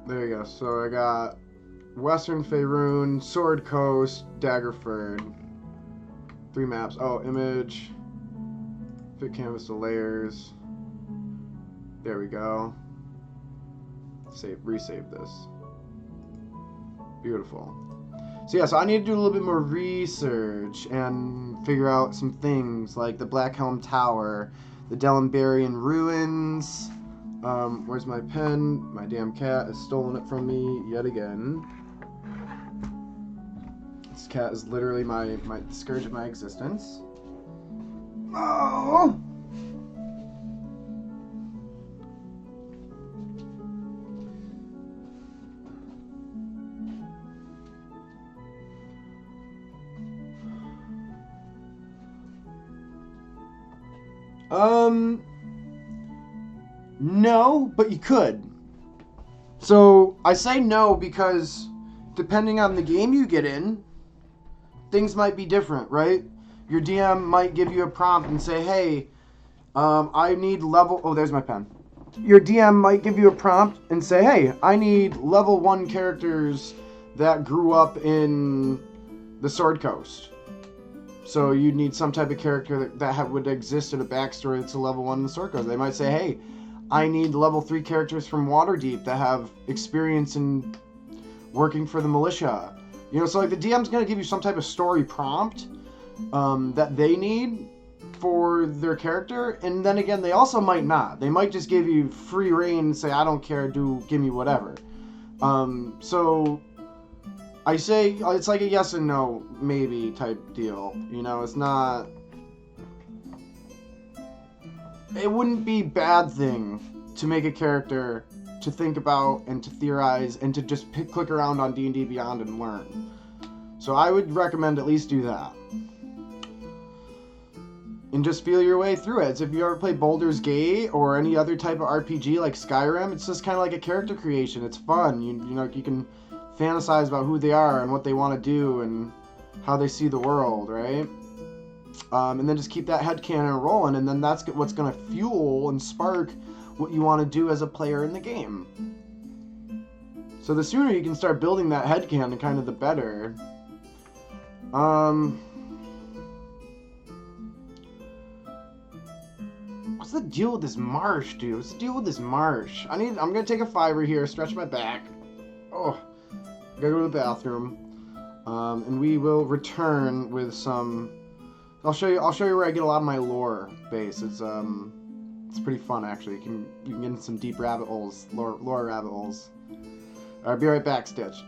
There you go. So I got Western Faerun, Sword Coast, Daggerford. 3 maps. Oh, image. Fit canvas to layers. There we go. Resave this. Beautiful. So yeah, so I need to do a little bit more research and figure out some things like the Blackhelm Tower, the Delambarian Ruins. Where's my pen? My damn cat has stolen it from me yet again. This cat is literally my scourge of my existence. Oh! No, but you could. So, I say no because depending on the game you get in, things might be different, right? Your DM might give you a prompt and say, hey, I need level... Oh, there's my pen. Your DM might give you a prompt and say, hey, I need level 1 characters that grew up in the Sword Coast. So you need some type of character that would exist in a backstory that's a level 1 in the Sword Coast. They might say, hey, I need level 3 characters from Waterdeep that have experience in working for the militia. You know, so like the DM's going to give you some type of story prompt that they need for their character, and then again, they also might not. They might just give you free reign and say, I don't care, give me whatever. So I say it's like a yes and no, maybe type deal. You know, it's not... It wouldn't be a bad thing to make a character to think about and to theorize and to just click around on D&D Beyond and learn. So I would recommend at least do that. And just feel your way through it. So if you ever play Baldur's Gate or any other type of RPG like Skyrim, it's just kind of like a character creation. It's fun. You know, you can fantasize about who they are and what they want to do and how they see the world, right? And then just keep that headcanon rolling, and then that's what's going to fuel and spark what you want to do as a player in the game. So the sooner you can start building that headcanon, kind of the better. What's the deal with this marsh, dude? What's the deal with this marsh? I'm gonna take a fiver here, stretch my back. Oh, I gotta go to the bathroom. And we will return with some... I'll show you where I get a lot of my lore base. It's pretty fun, actually. You can get in some deep rabbit holes, lore rabbit holes. Alright, be right back, Stitch.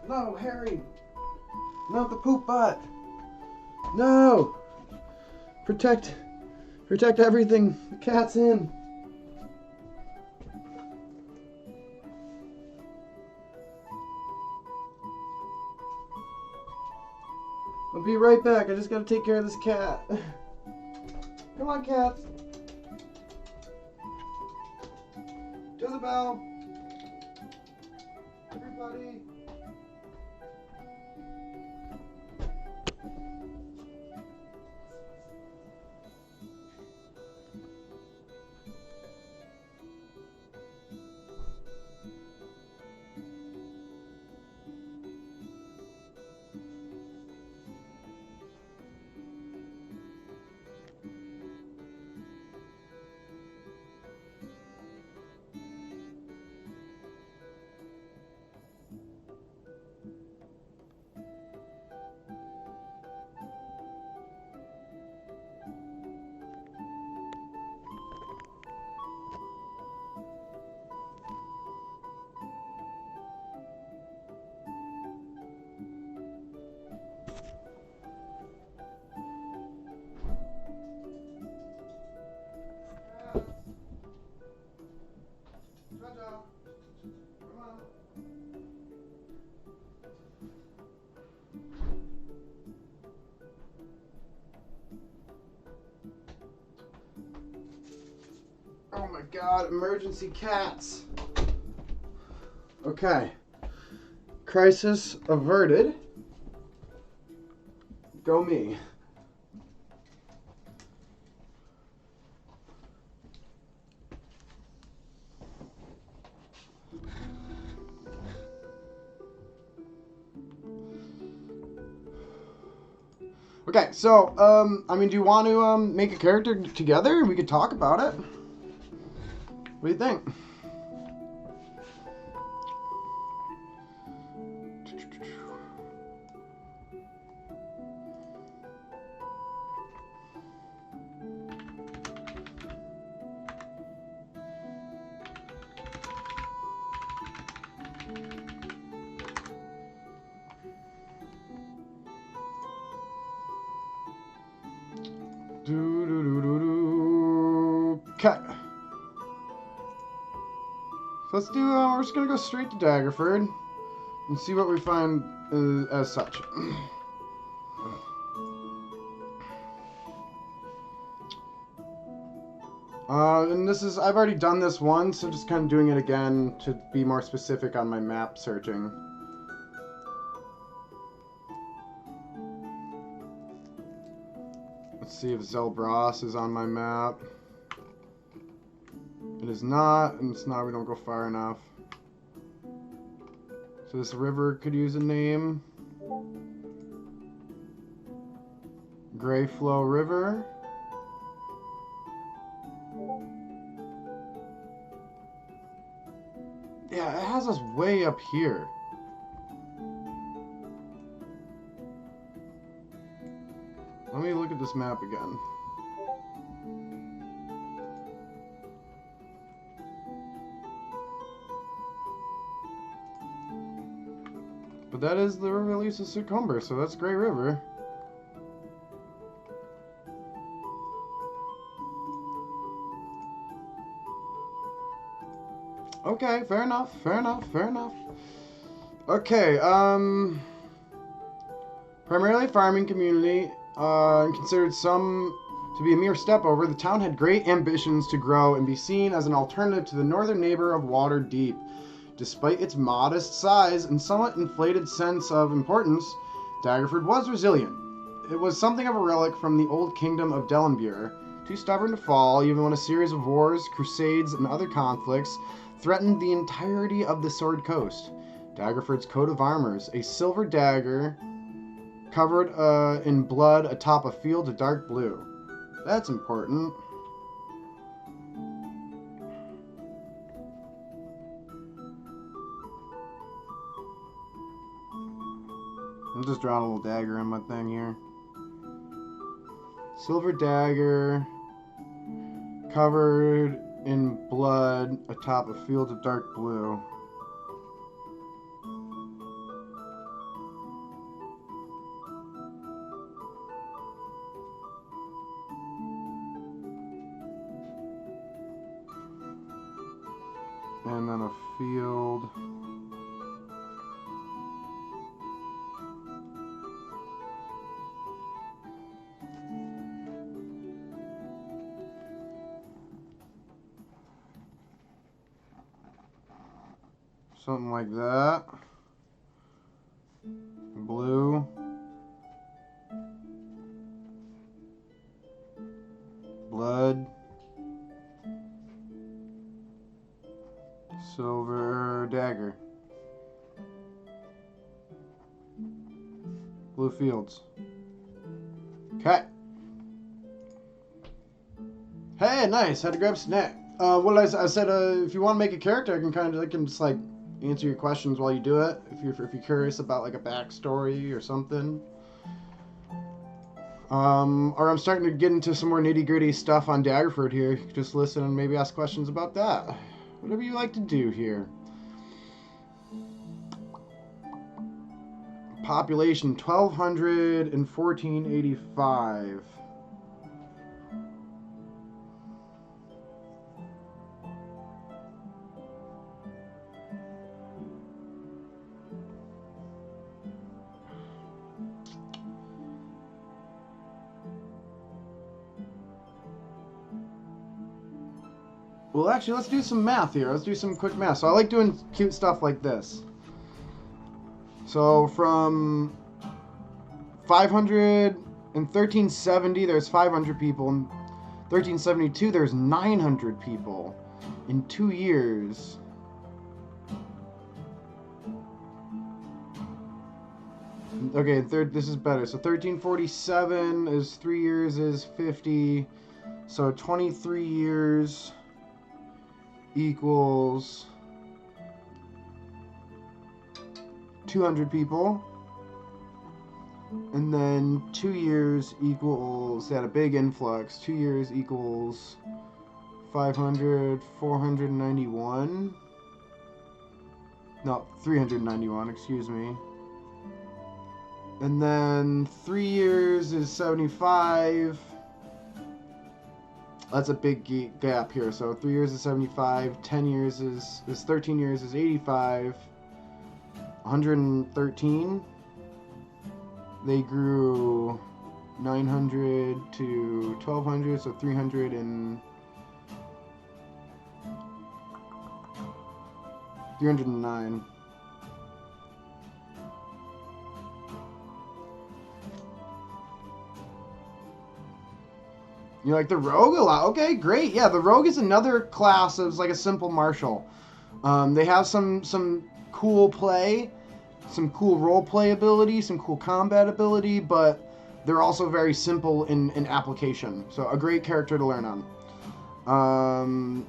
No, Harry! Not the poop butt! No! Protect everything! The cat's in! I'll be right back. I just gotta take care of this cat. Come on, cats! To the bell! Everybody! my job. Come on. Oh my god, emergency cats. Okay. Crisis averted. Go me. Okay, so, I mean, do you want to, make a character together? We could talk about it. What do you think? Okay. So let's do, we're just gonna go straight to Daggerford and see what we find as such. And this is, I've already done this once, so just kind of doing it again to be more specific on my map searching. Let's see if Zelbras is on my map. It is not, and it's not, we don't go far enough. So this river could use a name. Greyflow River. Yeah, it has us way up here. Let me look at this map again. But that is the river that leads to Succumber, so that's Grey River. Okay, fair enough, fair enough, fair enough. Okay, primarily a farming community, and considered some to be a mere step over, the town had great ambitions to grow and be seen as an alternative to the northern neighbor of Waterdeep. Despite its modest size and somewhat inflated sense of importance, Daggerford was resilient. It was something of a relic from the old kingdom of Delenbure, too stubborn to fall even when a series of wars, crusades, and other conflicts threatened the entirety of the Sword Coast. Daggerford's coat of armors, a silver dagger covered in blood atop a field of dark blue. That's important. I'm just drawing a little dagger on my thing here. Silver dagger covered in blood atop a field of dark blue. And then a field. Something like that. Blue. Blood. Silver dagger. Blue fields. Okay. Hey, nice. Had to grab a snack. What did I said, if you want to make a character, I can just like answer your questions while you do it. If you're curious about like a backstory or something. Or I'm starting to get into some more nitty gritty stuff on Daggerford here. You can just listen and maybe ask questions about that. Whatever you like to do here. Population 1,200 and 1485. Well, actually, let's do some math here. Let's do some quick math. So I like doing cute stuff like this. So from 500 in 1370, there's 500 people. In 1372, there's 900 people. In 2 years. Okay, this is better. So 1347 is 3 years is 50. So 23 years equals 200 people. And then 2 years equals, they had a big influx. 2 years equals 500, 491. No, 391, excuse me. And then 3 years is 75. That's a big gap here. So 3 years is 75. 10 years is 13 years is 85. 113. They grew 900 to 1200, so 300 and 309. You like the rogue a lot? Okay, great. Yeah, the rogue is another class of like a simple martial. They have some cool play, some cool role play ability, some cool combat ability, but they're also very simple in application. So a great character to learn on.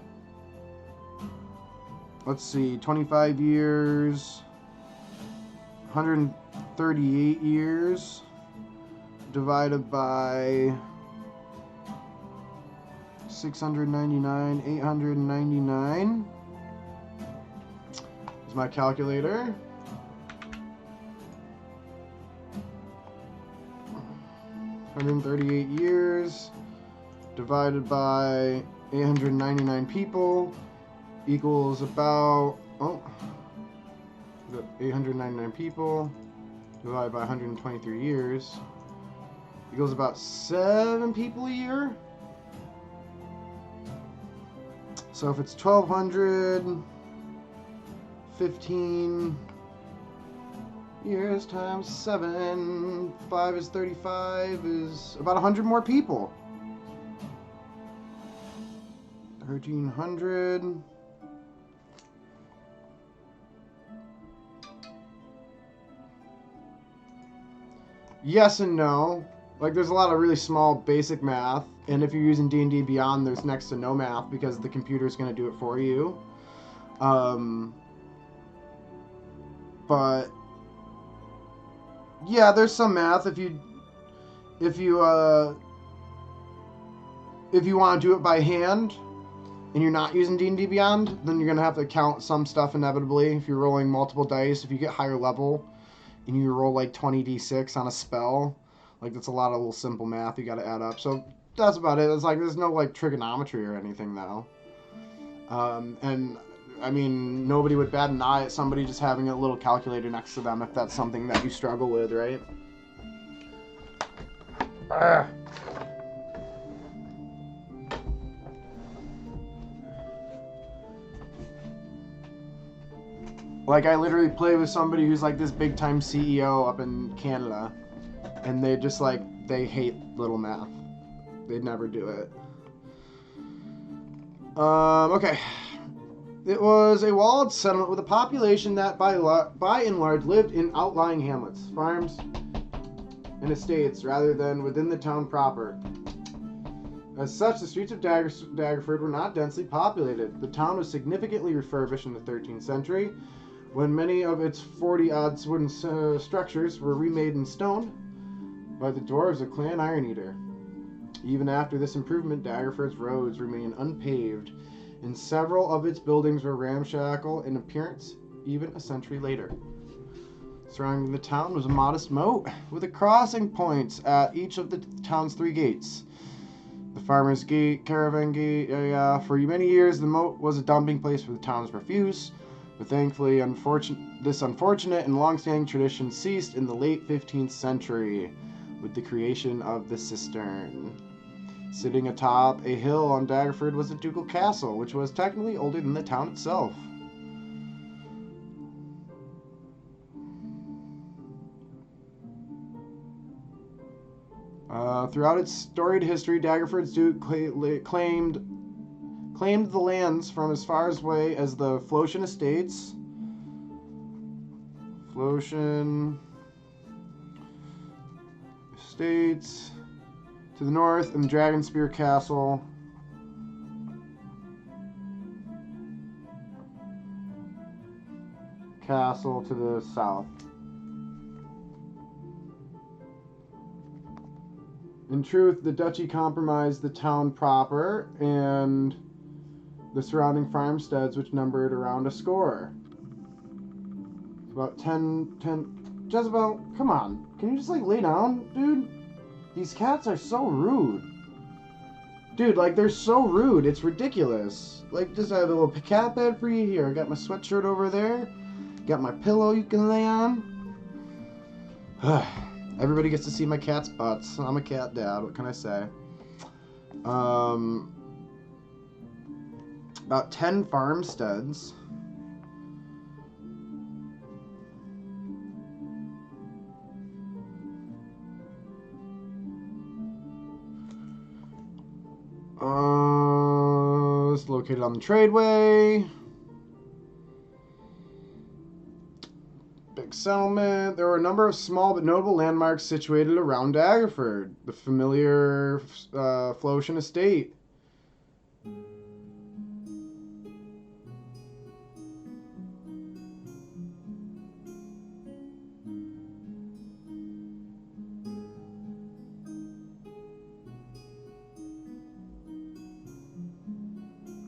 Let's see, 25 years, 138 years, divided by 699, 899 is my calculator. $138 years divided by 899 people equals about 899 people divided by 123 years equals about 7 people a year. So if it's 1,200, 15 years times 7, 5 is 35, is about 100 more people. 1,300. Yes and no. Like, there's a lot of really small basic math, and if you're using D&D Beyond, there's next to no math because the computer's going to do it for you. But yeah, there's some math. If you want to do it by hand and you're not using D&D Beyond, then you're going to have to count some stuff inevitably. If you're rolling multiple dice, if you get higher level and you roll like 20d6 on a spell, like that's a lot of little simple math you got to add up. So that's about it. It's like there's no like trigonometry or anything though. And I mean, nobody would bat an eye at somebody just having a little calculator next to them if that's something that you struggle with, right? Like, I literally play with somebody who's like this big time CEO up in Canada, and they just like, they hate little math. They'd never do it. Okay. It was a walled settlement with a population that by and large lived in outlying hamlets, farms, and estates rather than within the town proper. As such, the streets of Daggerford were not densely populated. The town was significantly refurbished in the 13th century, when many of its 40-odd wooden structures were remade in stone by the dwarves of Clan Ironeater. Even after this improvement, Daggerford's roads remain unpaved, and several of its buildings were ramshackle in appearance even a century later. Surrounding the town was a modest moat, with the crossing points at each of the town's 3 gates. The Farmer's Gate, Caravan Gate area. For many years, the moat was a dumping place for the town's refuse, but thankfully this unfortunate and long-standing tradition ceased in the late 15th century with the creation of the cistern. Sitting atop a hill on Daggerford was the ducal castle, which was technically older than the town itself. Throughout its storied history, Daggerford's duke claimed the lands from as far away as the Flotian Estates. To the north, and the Dragonspear Castle to the south. In truth, the duchy comprised the town proper and the surrounding farmsteads, which numbered around a score. About 10. Jezebel, come on. Can you just, like, lay down, dude? These cats are so rude. Dude, like, they're so rude. It's ridiculous. Like, just have a little cat bed for you here. I got my sweatshirt over there. Got my pillow you can lay on. Everybody gets to see my cat's butts. I'm a cat dad. What can I say? About 10 farmsteads. It's located on the Tradeway. Big settlement. There were a number of small but notable landmarks situated around Daggerford. The familiar Flotian Estate.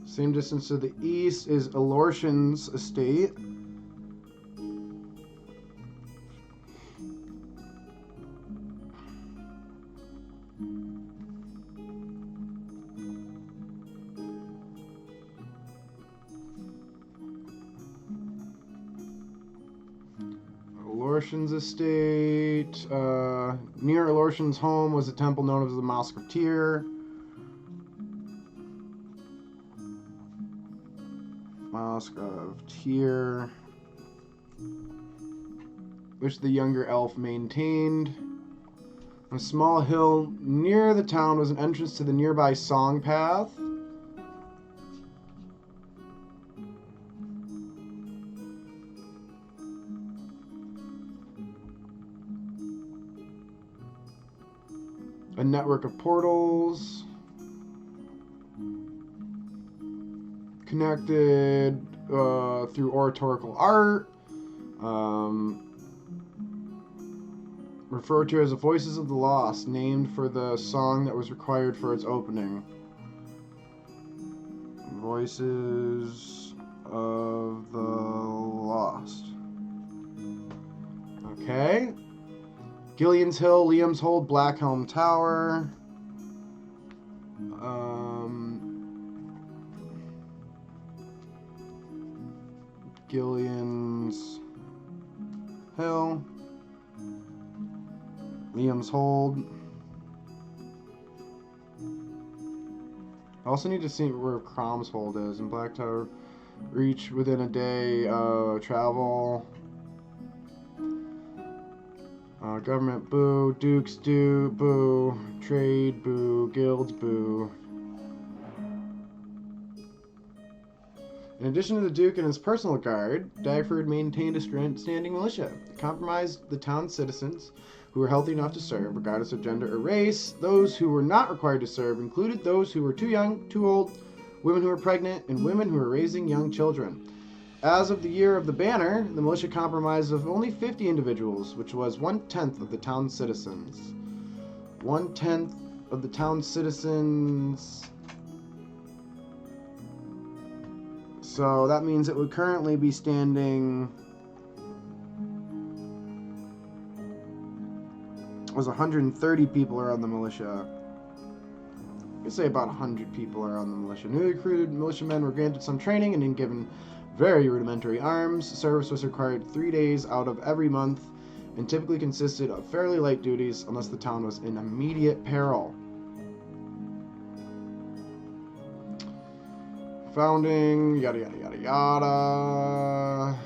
Same distance to the east is Alorshan's estate. Alorshan's estate. Near Alorshan's home was a temple known as the Mosque of Tyr. Mosque of Tyr, which the younger elf maintained. On a small hill near the town was an entrance to the nearby Song Path. A network of portals connected through oratorical art, referred to as the Voices of the Lost, named for the song that was required for its opening. Voices of the Lost. Okay. Gillian's Hill, Liam's Hold, Blackhelm Tower. Gillian's Hill, Liam's Hold. I also need to see where Crom's Hold is. And Black Tower, reach within a day, travel. Government, boo. Dukes, do, boo. Trade, boo. Guilds, boo. In addition to the Duke and his personal guard, Daggerford maintained a standing militia. It comprised the town's citizens who were healthy enough to serve, regardless of gender or race. Those who were not required to serve included those who were too young, too old, women who were pregnant, and women who were raising young children. As of the year of the banner, the militia comprised of only 50 individuals, which was 1/10 of the town's citizens. 1/10 of the town's citizens. So that means it would currently be standing as 130 people are on the militia. I could say about 100 people are on the militia. Newly recruited militiamen were granted some training and then given very rudimentary arms. Service was required 3 days out of every month and typically consisted of fairly light duties unless the town was in immediate peril. Founding, yada yada yada yada.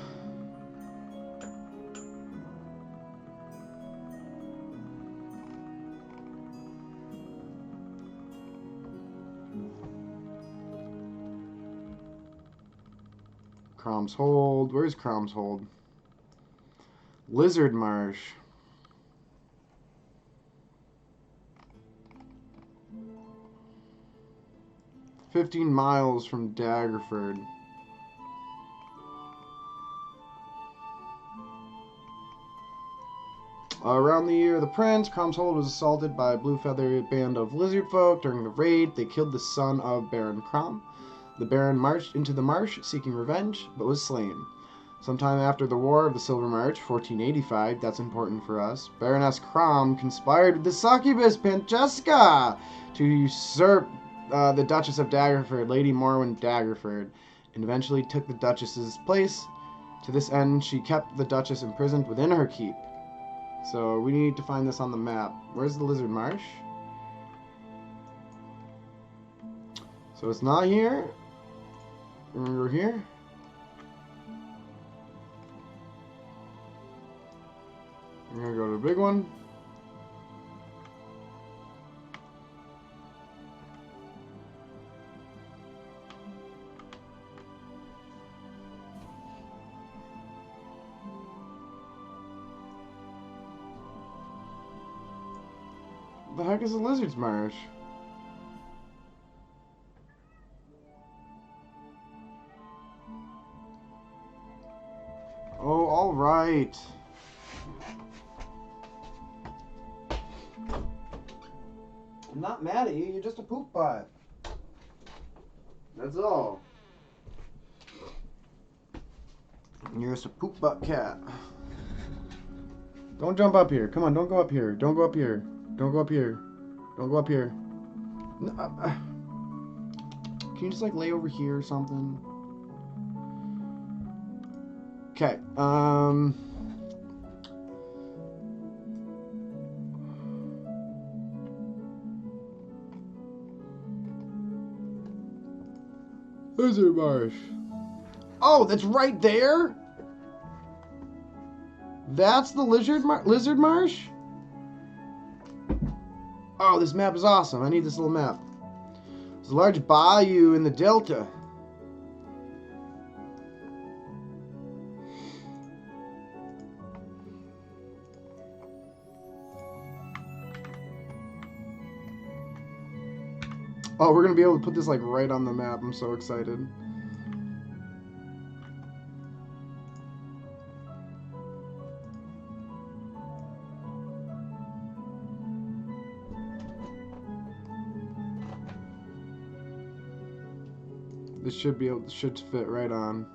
Crom's Hold. Where's Crom's Hold? Lizard Marsh. "15 miles from Daggerford." Around the year of the Prince, Crom's Hold was assaulted by a blue-feathered band of lizard folk. During the raid, they killed the son of Baron Crom. The Baron marched into the marsh, seeking revenge, but was slain. Sometime after the War of the Silver March, 1485, that's important for us, Baroness Crom conspired with the succubus Francesca to usurp the Duchess of Daggerford, Lady Morwen Daggerford, and eventually took the Duchess's place. To this end, she kept the Duchess imprisoned within her keep. So we need to find this on the map. Where's the Lizard Marsh? So it's not here. We're here. We're gonna go to the big one. The heck is a Lizard's Marsh? Oh, all right. I'm not mad at you. You're just a poop butt. That's all. You're just a poop butt cat. Don't jump up here. Come on, don't go up here. Don't go up here. Don't go up here. Don't go up here. No, can you just like lay over here or something? Okay. Lizard Marsh. Oh, that's right there? That's the Lizard Marsh? Oh, this map is awesome. I need this little map. There's a large bayou in the delta. Oh, we're going to be able to put this like right on the map. I'm so excited. This should fit right on.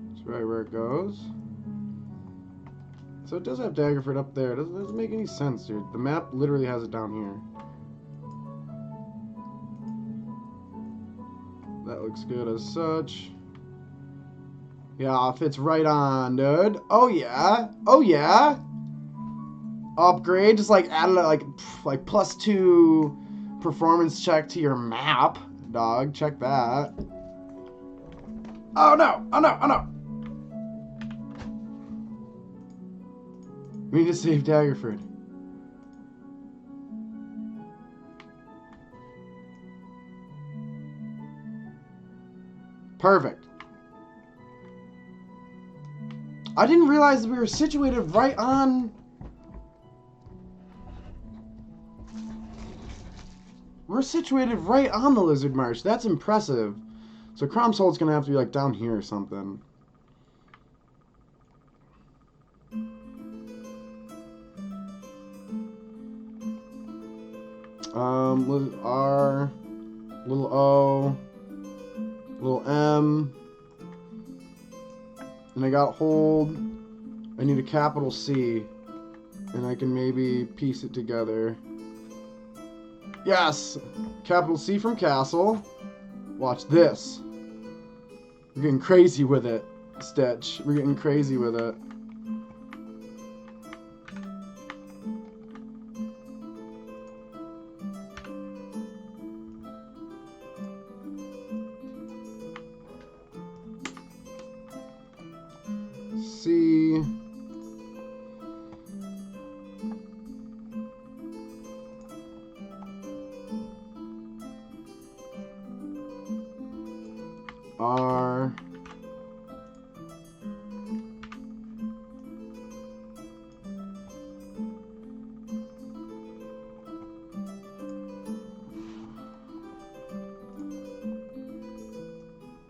That's right where it goes. So it does have Daggerford up there. It doesn't make any sense, dude. The map literally has it down here. That looks good as such. Yeah, fits right on, dude. Oh yeah. Oh yeah. Upgrade, just like added like +2 performance check to your map, dog. Check that. Oh no! Oh no! Oh no! We need to save Daggerford. Perfect. I didn't realize that we were situated right on... We're situated right on the Lizard Marsh. That's impressive. So Crom's Hold's gonna have to be like down here or something. Little R, little O, little M, and I got Hold, I need a capital C, and I can maybe piece it together. Yes! Capital C from castle. Watch this. We're getting crazy with it, Stitch. We're getting crazy with it. C. R.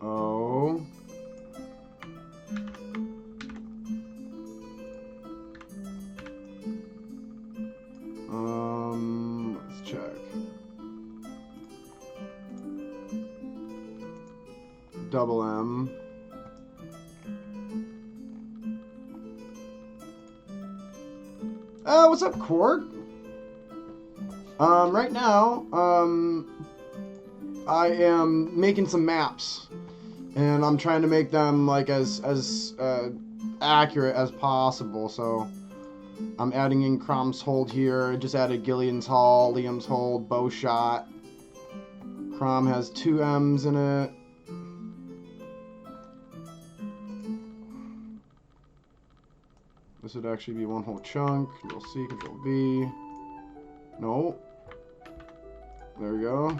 O. Let's check. Double M. What's up, Quark? Right now, I am making some maps, and I'm trying to make them like as accurate as possible. So I'm adding in Crom's Hold here. I just added Gillian's Hall, Liam's Hold, Bow Shot. Crom has 2 M's in it. This would actually be one whole chunk. Control C, Control V. No. There we go.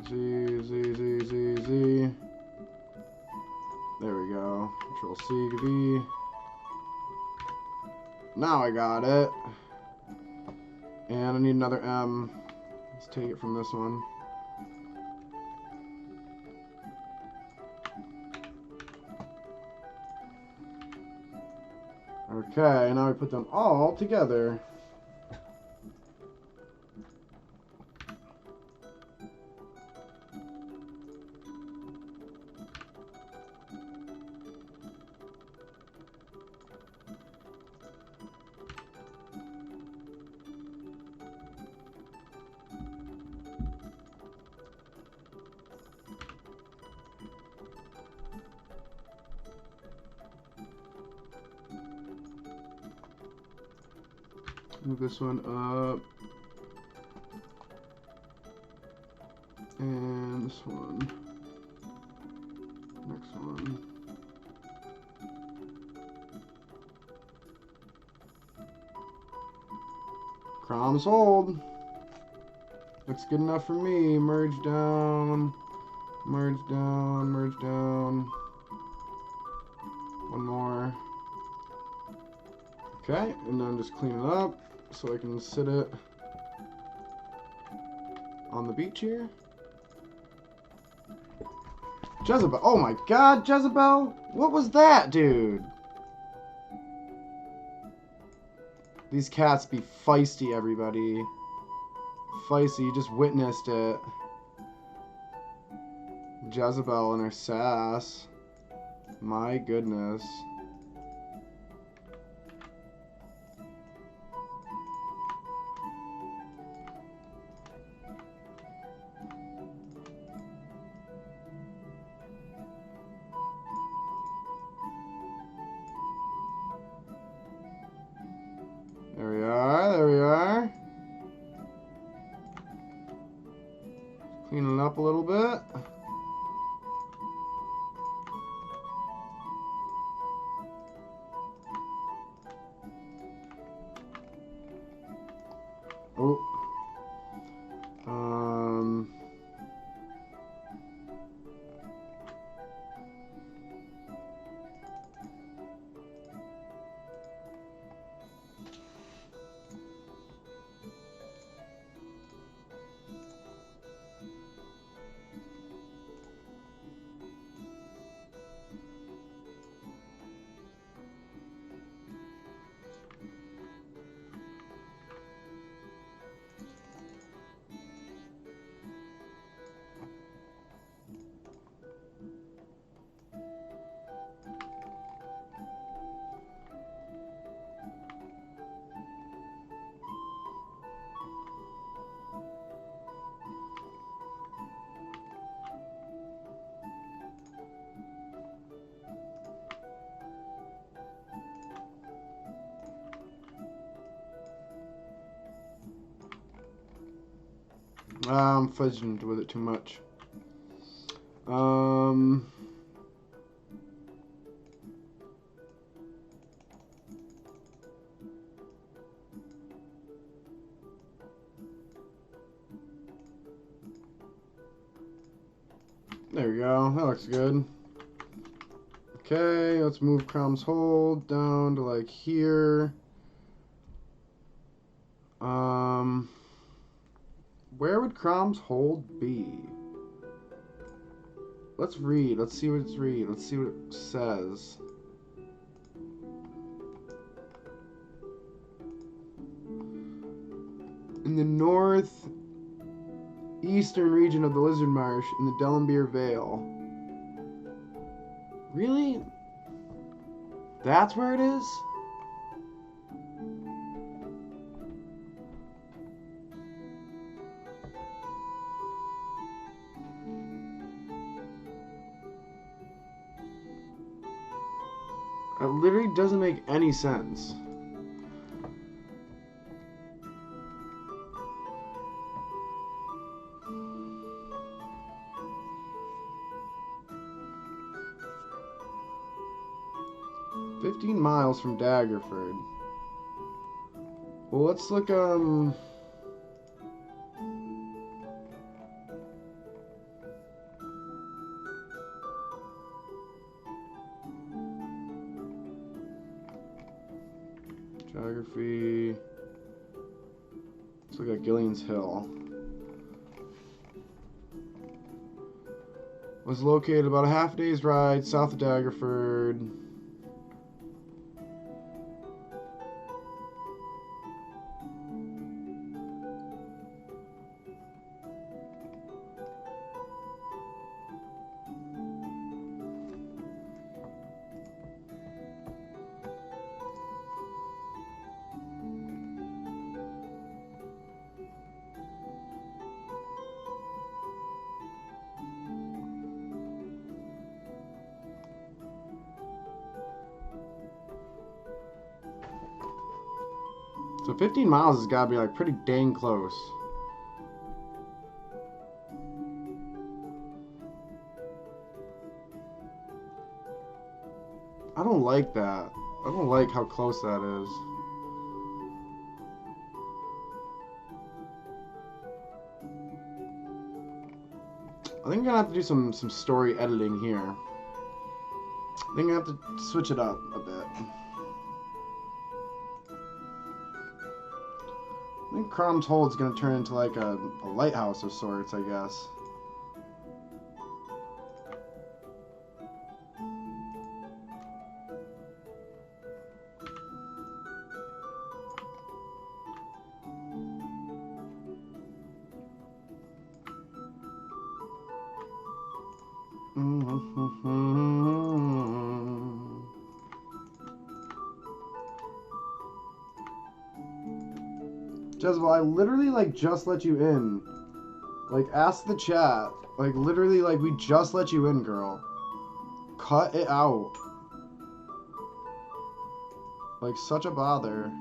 Z, Z, Z, Z, Z. There we go. Control C, V. Now I got it. And I need another M. Let's take it from this one. Okay, now we put them all together. Move this one up. And this one. Next one. Crom's Hold. Looks good enough for me. Merge down. Merge down. Merge down. One more. Okay, and then just clean it up so I can sit it on the beach here. Jezebel. Oh my god, Jezebel! What was that, dude? These cats be feisty, everybody. Feisty, you just witnessed it. Jezebel and her sass. My goodness. There we are, there we are. Clean it up a little bit. Oh. I'm fudging with it too much. There we go. That looks good. Okay, let's move Crom's Hold down to like here. Where would Crom's Hold be? Let's read. Let's see what it's read. Let's see what it says. In the northeastern region of the Lizard Marsh, in the Dellenbeer Vale. Really? That's where it is? It literally doesn't make any sense. "15 miles from Daggerford." Well, let's look, geography. Let's look at Gillian's Hill. Was located about a half day's ride south of Daggerford. So 15 miles has got to be like pretty dang close. I don't like that. I don't like how close that is. I think I'm gonna have to do some story editing here. I think I have to switch it up a bit. I think Crom's Hold is going to turn into like a lighthouse of sorts, I guess. Jezebel, I literally like just let you in. Like, ask the chat. Like, literally, like, we just let you in, girl. Cut it out. Like, such a bother.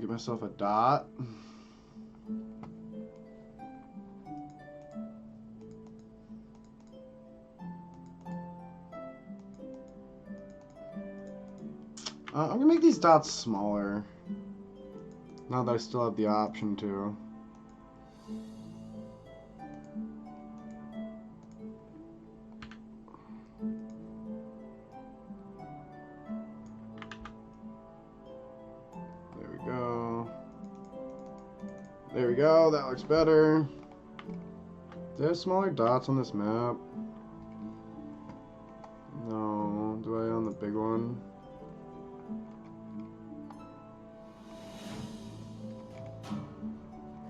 Get myself a dot. I'm gonna make these dots smaller. Now that I still have the option to. There we go. There we go, that looks better. There's smaller dots on this map. No, do I on the big one?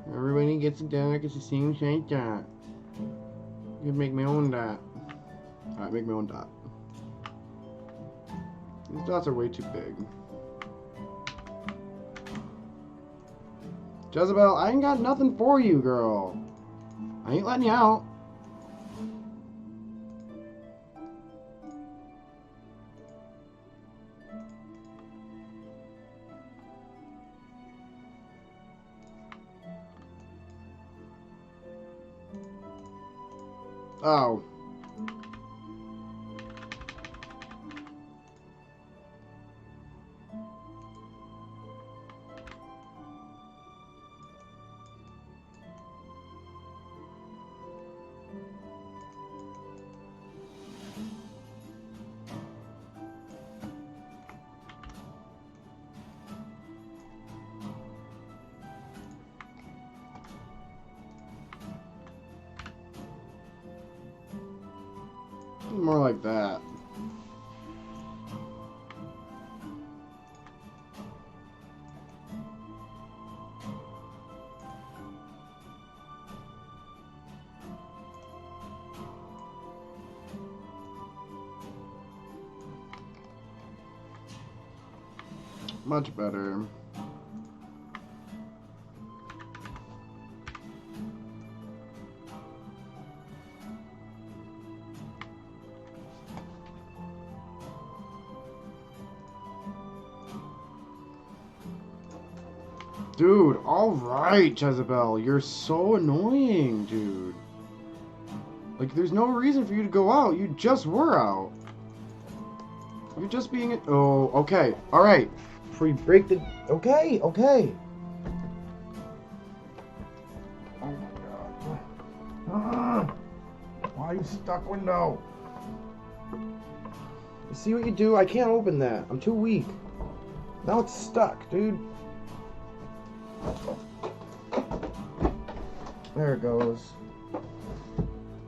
Everybody gets a dot, gets the same shaped dot. I can make my own dot. Alright, make my own dot. These dots are way too big. Jezebel, I ain't got nothing for you, girl. I ain't letting you out. Oh. More like that. Much better. Dude, alright, Jezebel. You're so annoying, dude. Like, there's no reason for you to go out. You just were out. You're just being... Oh, okay. Alright. Before you break the... Okay, okay. Oh, my God. Why are you stuck window? You see what you do? I can't open that. I'm too weak. Now it's stuck, dude. There it goes.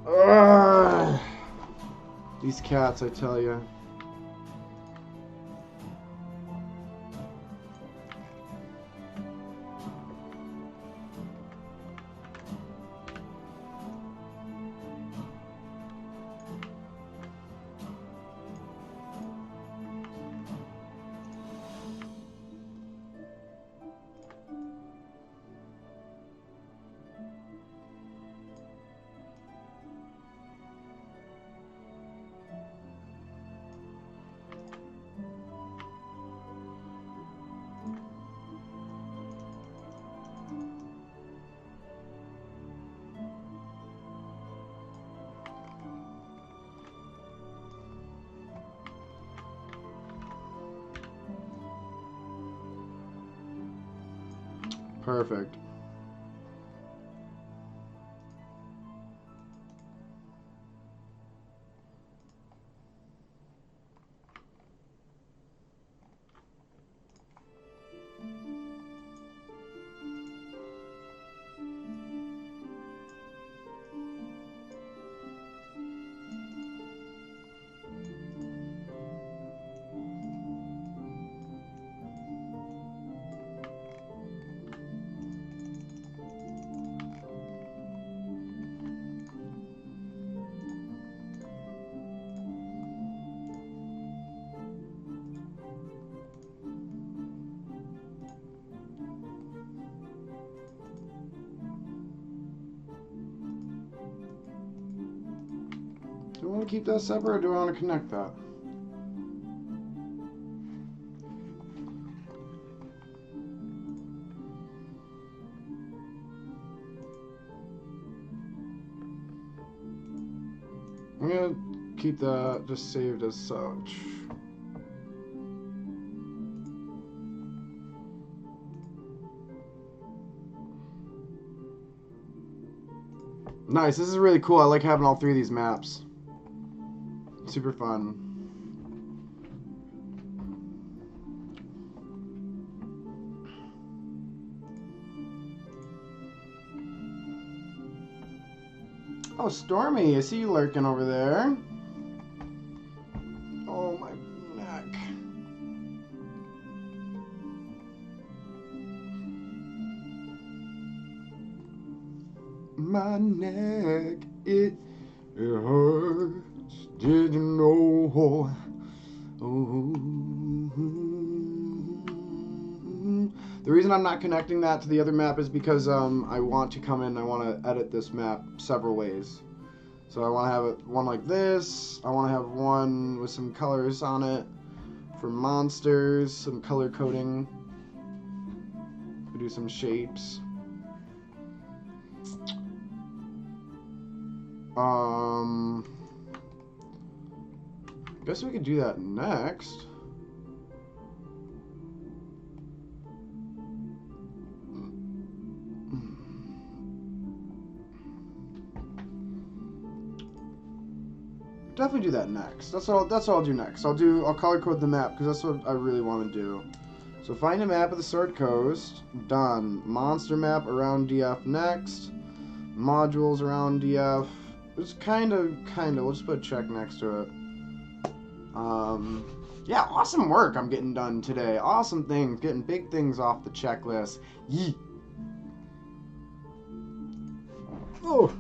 Ugh. These cats, I tell you. Perfect. Do I want to keep that separate or do I want to connect that? I'm going to keep that just saved as such. Nice, this is really cool. I like having all three of these maps. Super fun. Oh, Stormy, I see you lurking over there. Oh, my neck. My neck, it hurts. Did you know? Oh. The reason I'm not connecting that to the other map is because I want to come in. I want to edit this map several ways. So I want to have one like this. I want to have one with some colors on it for monsters, some color coding. We do some shapes. Guess we could do that next. Definitely do that next. That's what I'll do next. I'll color code the map because that's what I really want to do. So find a map of the Sword Coast. Done. Monster map around DF next. Modules around DF. It's kind of. We'll just put a check next to it. Yeah, awesome work I'm getting done today. Awesome things. Getting big things off the checklist. Yee. Oh.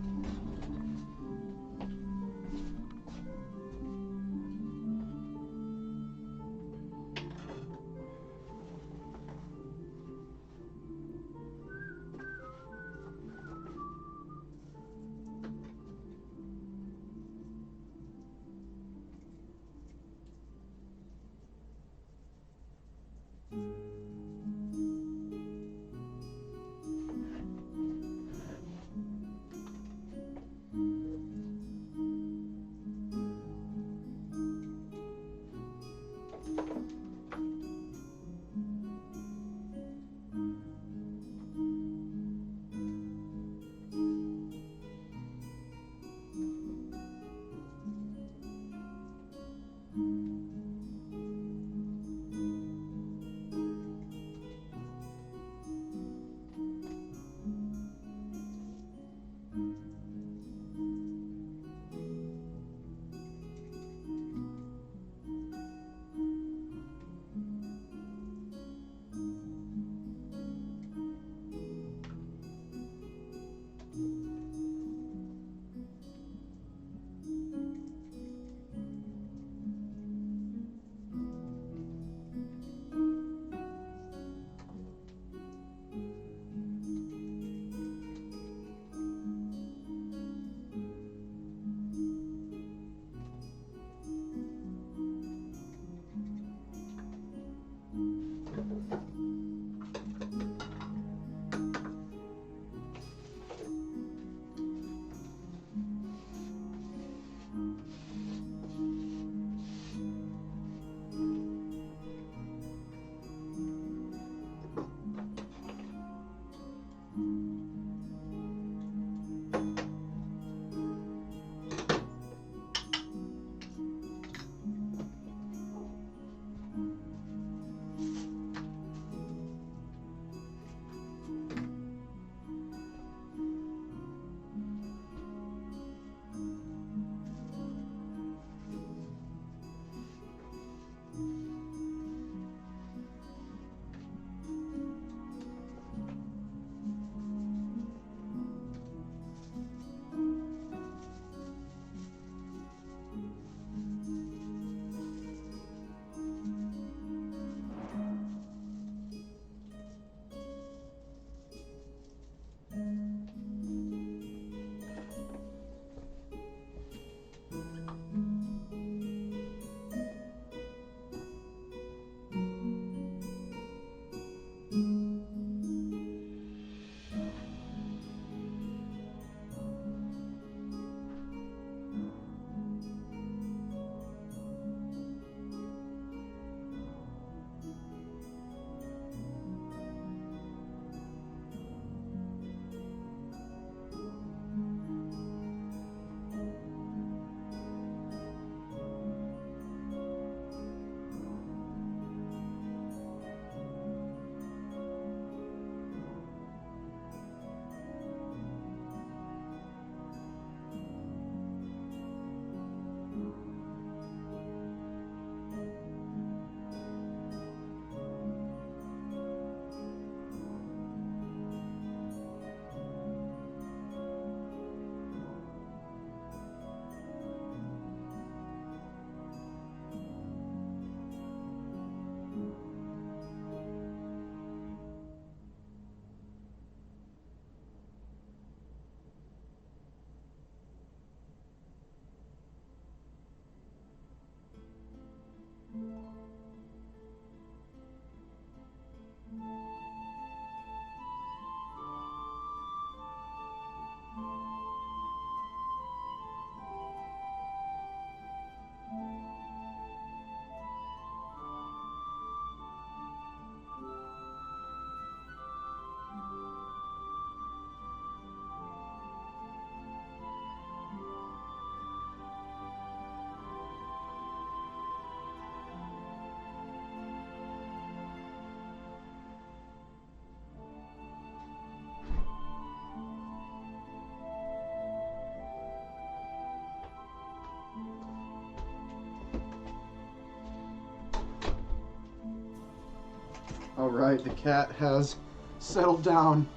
Alright, the cat has settled down.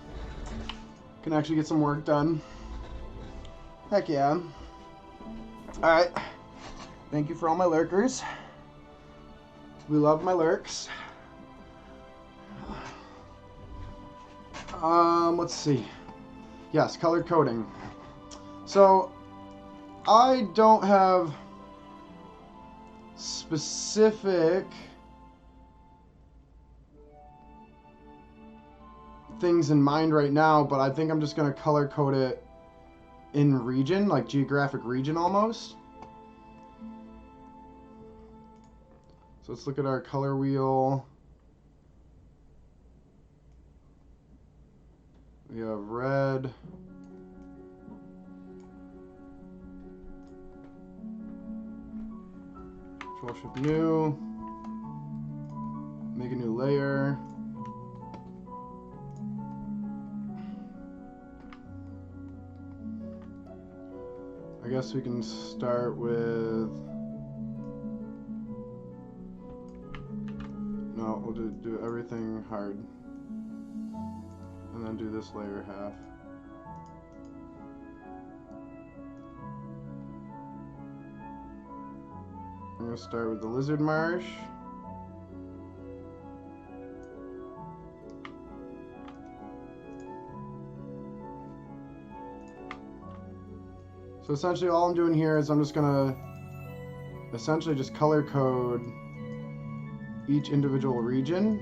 Can actually get some work done. Heck yeah. Alright. Thank you for all my lurkers. We love my lurks. Let's see. Yes, color coding. So, I don't have specific things in mind right now, but I think I'm just going to color code it in region, like geographic region almost. So let's look at our color wheel. We have red. Control Shift new. Make a new layer. I guess we can start with... No, we'll do everything hard. And then do this layer half. I'm going to start with the lizard marsh. So essentially all I'm doing here is I'm just going to essentially just color code each individual region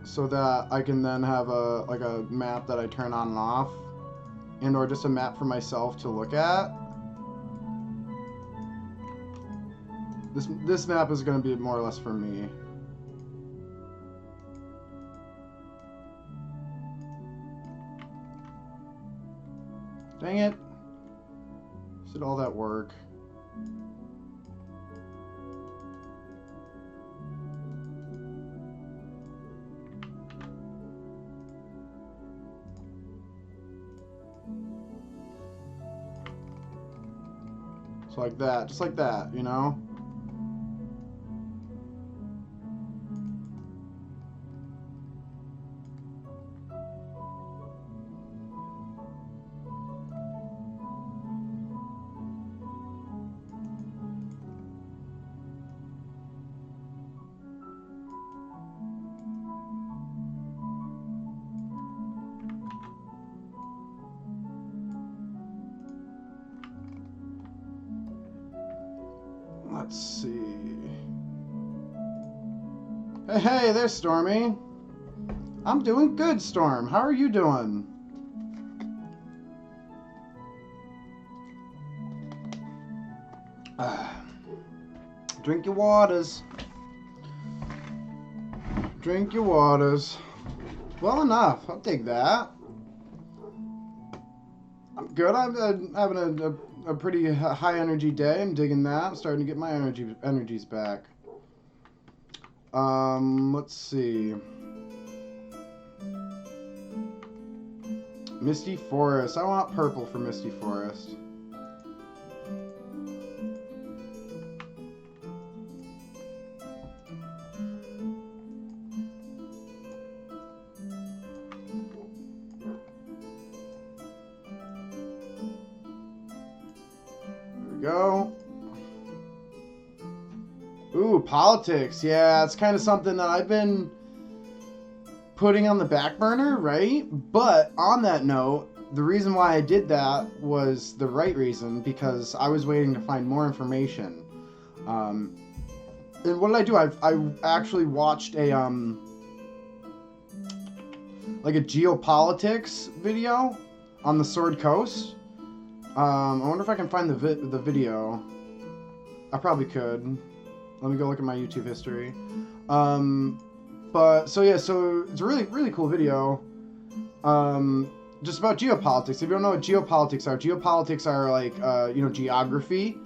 so that I can then have a map that I turn on and off, and or just a map for myself to look at. This map is going to be more or less for me. Dang it. Did all that work. So like that, just like that, you know? Let's see. Hey, there's Stormy. I'm doing good, Storm. How are you doing? Drink your waters. Drink your waters. Well enough. I'll take that. I'm good. I'm having a pretty high energy day. I'm digging that. I'm starting to get my energies back. Let's see. Misty Forest. I want purple for Misty Forest. Go. Ooh, politics. Yeah, it's kind of something that I've been putting on the back burner, right? But on that note, the reason why I did that was the right reason, because I was waiting to find more information. And what did I do? I actually watched a like a geopolitics video on the Sword Coast. I wonder if I can find the video. I probably could. Let me go look at my YouTube history. But so yeah, so it's a really cool video. Just about geopolitics. If you don't know what geopolitics are like geography,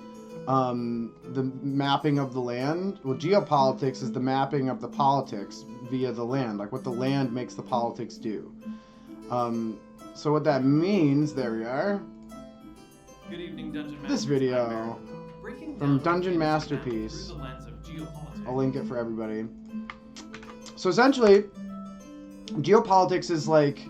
the mapping of the land. Well, geopolitics is the mapping of the politics via the land, like what the land makes the politics do. So what that means, there we are. Good evening, Dungeon Masters. This video from Dungeon Masterpiece. Through the lens of geopolitics. I'll link it for everybody. So essentially, geopolitics is like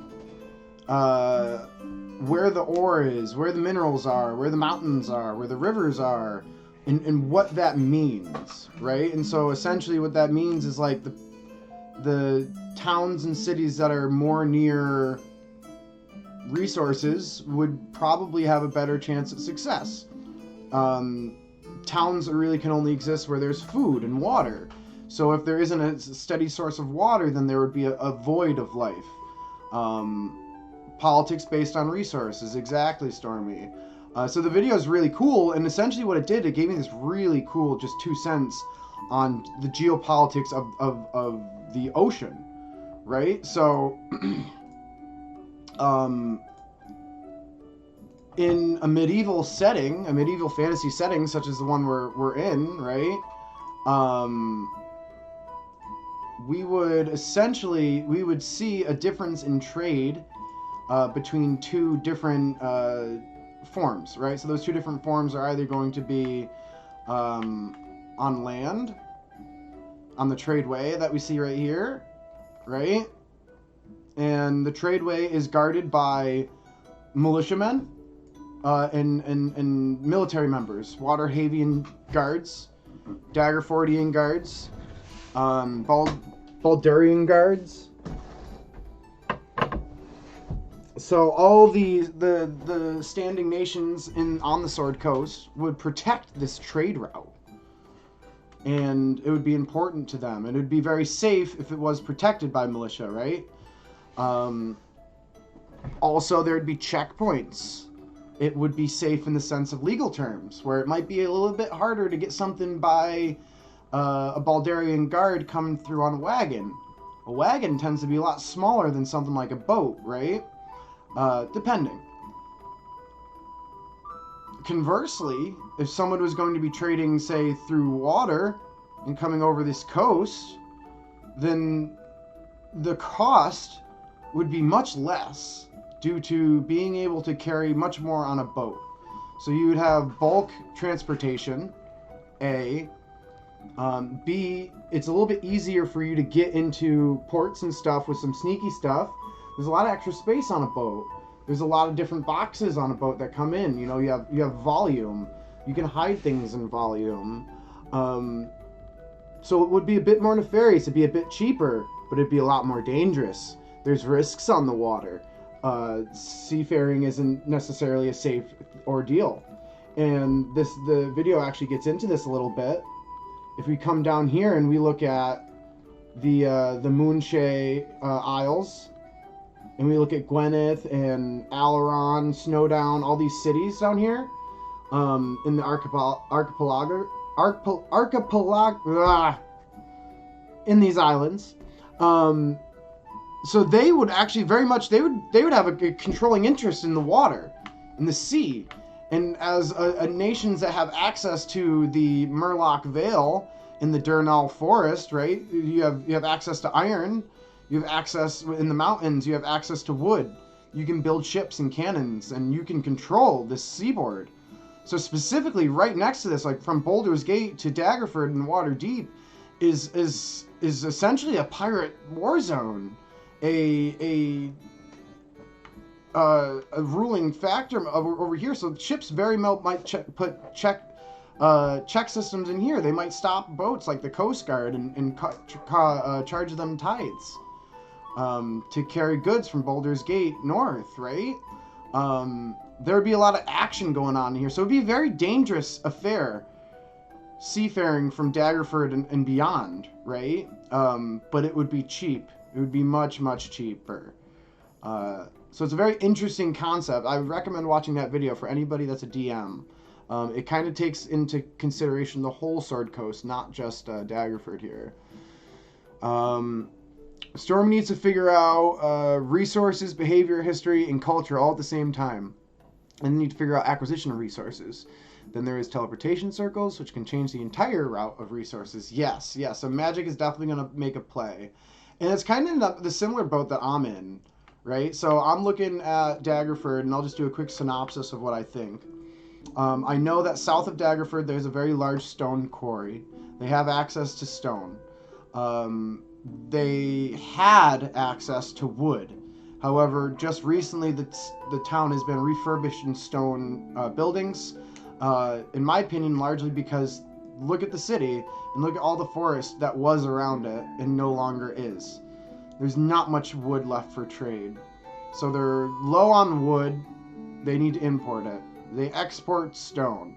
where the ore is, where the minerals are, where the mountains are, where the rivers are, and what that means, right? And so essentially what that means is like the towns and cities that are more near resources would probably have a better chance at success. Towns really can only exist where there's food and water. So if there isn't a steady source of water, then there would be a void of life. Politics based on resources, exactly, Stormy. So the video is really cool, and essentially what it did, it gave me this really cool, just 2 cents on the geopolitics of the ocean, right? So, in a medieval setting, a medieval fantasy setting, such as the one we're in, right? We would see a difference in trade between 2 different forms, right? So those 2 different forms are either going to be on land, on the tradeway that we see right here, right? And the tradeway is guarded by militiamen and military members, Waterhavian guards, Daggerfordian guards, Baldurian guards. So all the standing nations on the Sword Coast would protect this trade route. And it would be important to them. And it would be very safe if it was protected by militia, right? Also, there would be checkpoints. It would be safe in the sense of legal terms, where it might be a little bit harder to get something by a Baldurian guard coming through on a wagon. A wagon tends to be a lot smaller than something like a boat, right? Depending. Conversely, if someone was going to be trading, say, through water and coming over this coast, then the cost would be much less due to being able to carry much more on a boat. So you would have bulk transportation, A. B, it's a little bit easier for you to get into ports and stuff with some sneaky stuff. There's a lot of extra space on a boat. There's a lot of different boxes on a boat that come in. You know, you have volume. You can hide things in volume. So it would be a bit more nefarious. It'd be a bit cheaper, but it'd be a lot more dangerous. There's risks on the water. Seafaring isn't necessarily a safe ordeal. And the video actually gets into this a little bit. If we come down here and we look at the Moonshae Isles, and we look at Gwyneth and Alaron, Snowdown, all these cities down here, in the archipelago, in these islands. So they would actually very much, they would have a controlling interest in the water, in the sea. And as a nations that have access to the Murloc Vale in the Durnall Forest, right? You have access to iron. You have access in the mountains. You have access to wood. You can build ships and cannons, and you can control this seaboard. So specifically, right next to this, like from Baldur's Gate to Daggerford and Waterdeep, is essentially a pirate war zone, a ruling factor over here. So ships very well might put check systems in here. They might stop boats like the Coast Guard and charge them tithes to carry goods from Baldur's Gate north, right? There would be a lot of action going on here. So it would be a very dangerous affair, seafaring from Daggerford and beyond, right? But it would be cheap. It would be much, much cheaper. So it's a very interesting concept. I would recommend watching that video for anybody that's a DM. It kind of takes into consideration the whole Sword Coast, not just Daggerford here. Storm needs to figure out resources, behavior, history, and culture all at the same time. And you need to figure out acquisition of resources. Then there is teleportation circles, which can change the entire route of resources. Yes. So magic is definitely going to make a play. And it's kind of in the similar boat that I'm in, right? So I'm looking at Daggerford, and I'll just do a quick synopsis of what I think. I know that south of Daggerford, there's a very large stone quarry. They have access to stone. they had access to wood. However, just recently the town has been refurbished in stone buildings. In my opinion, largely because look at the city and look at all the forest that was around it and no longer is. There's not much wood left for trade. So they're low on wood. They need to import it. They export stone.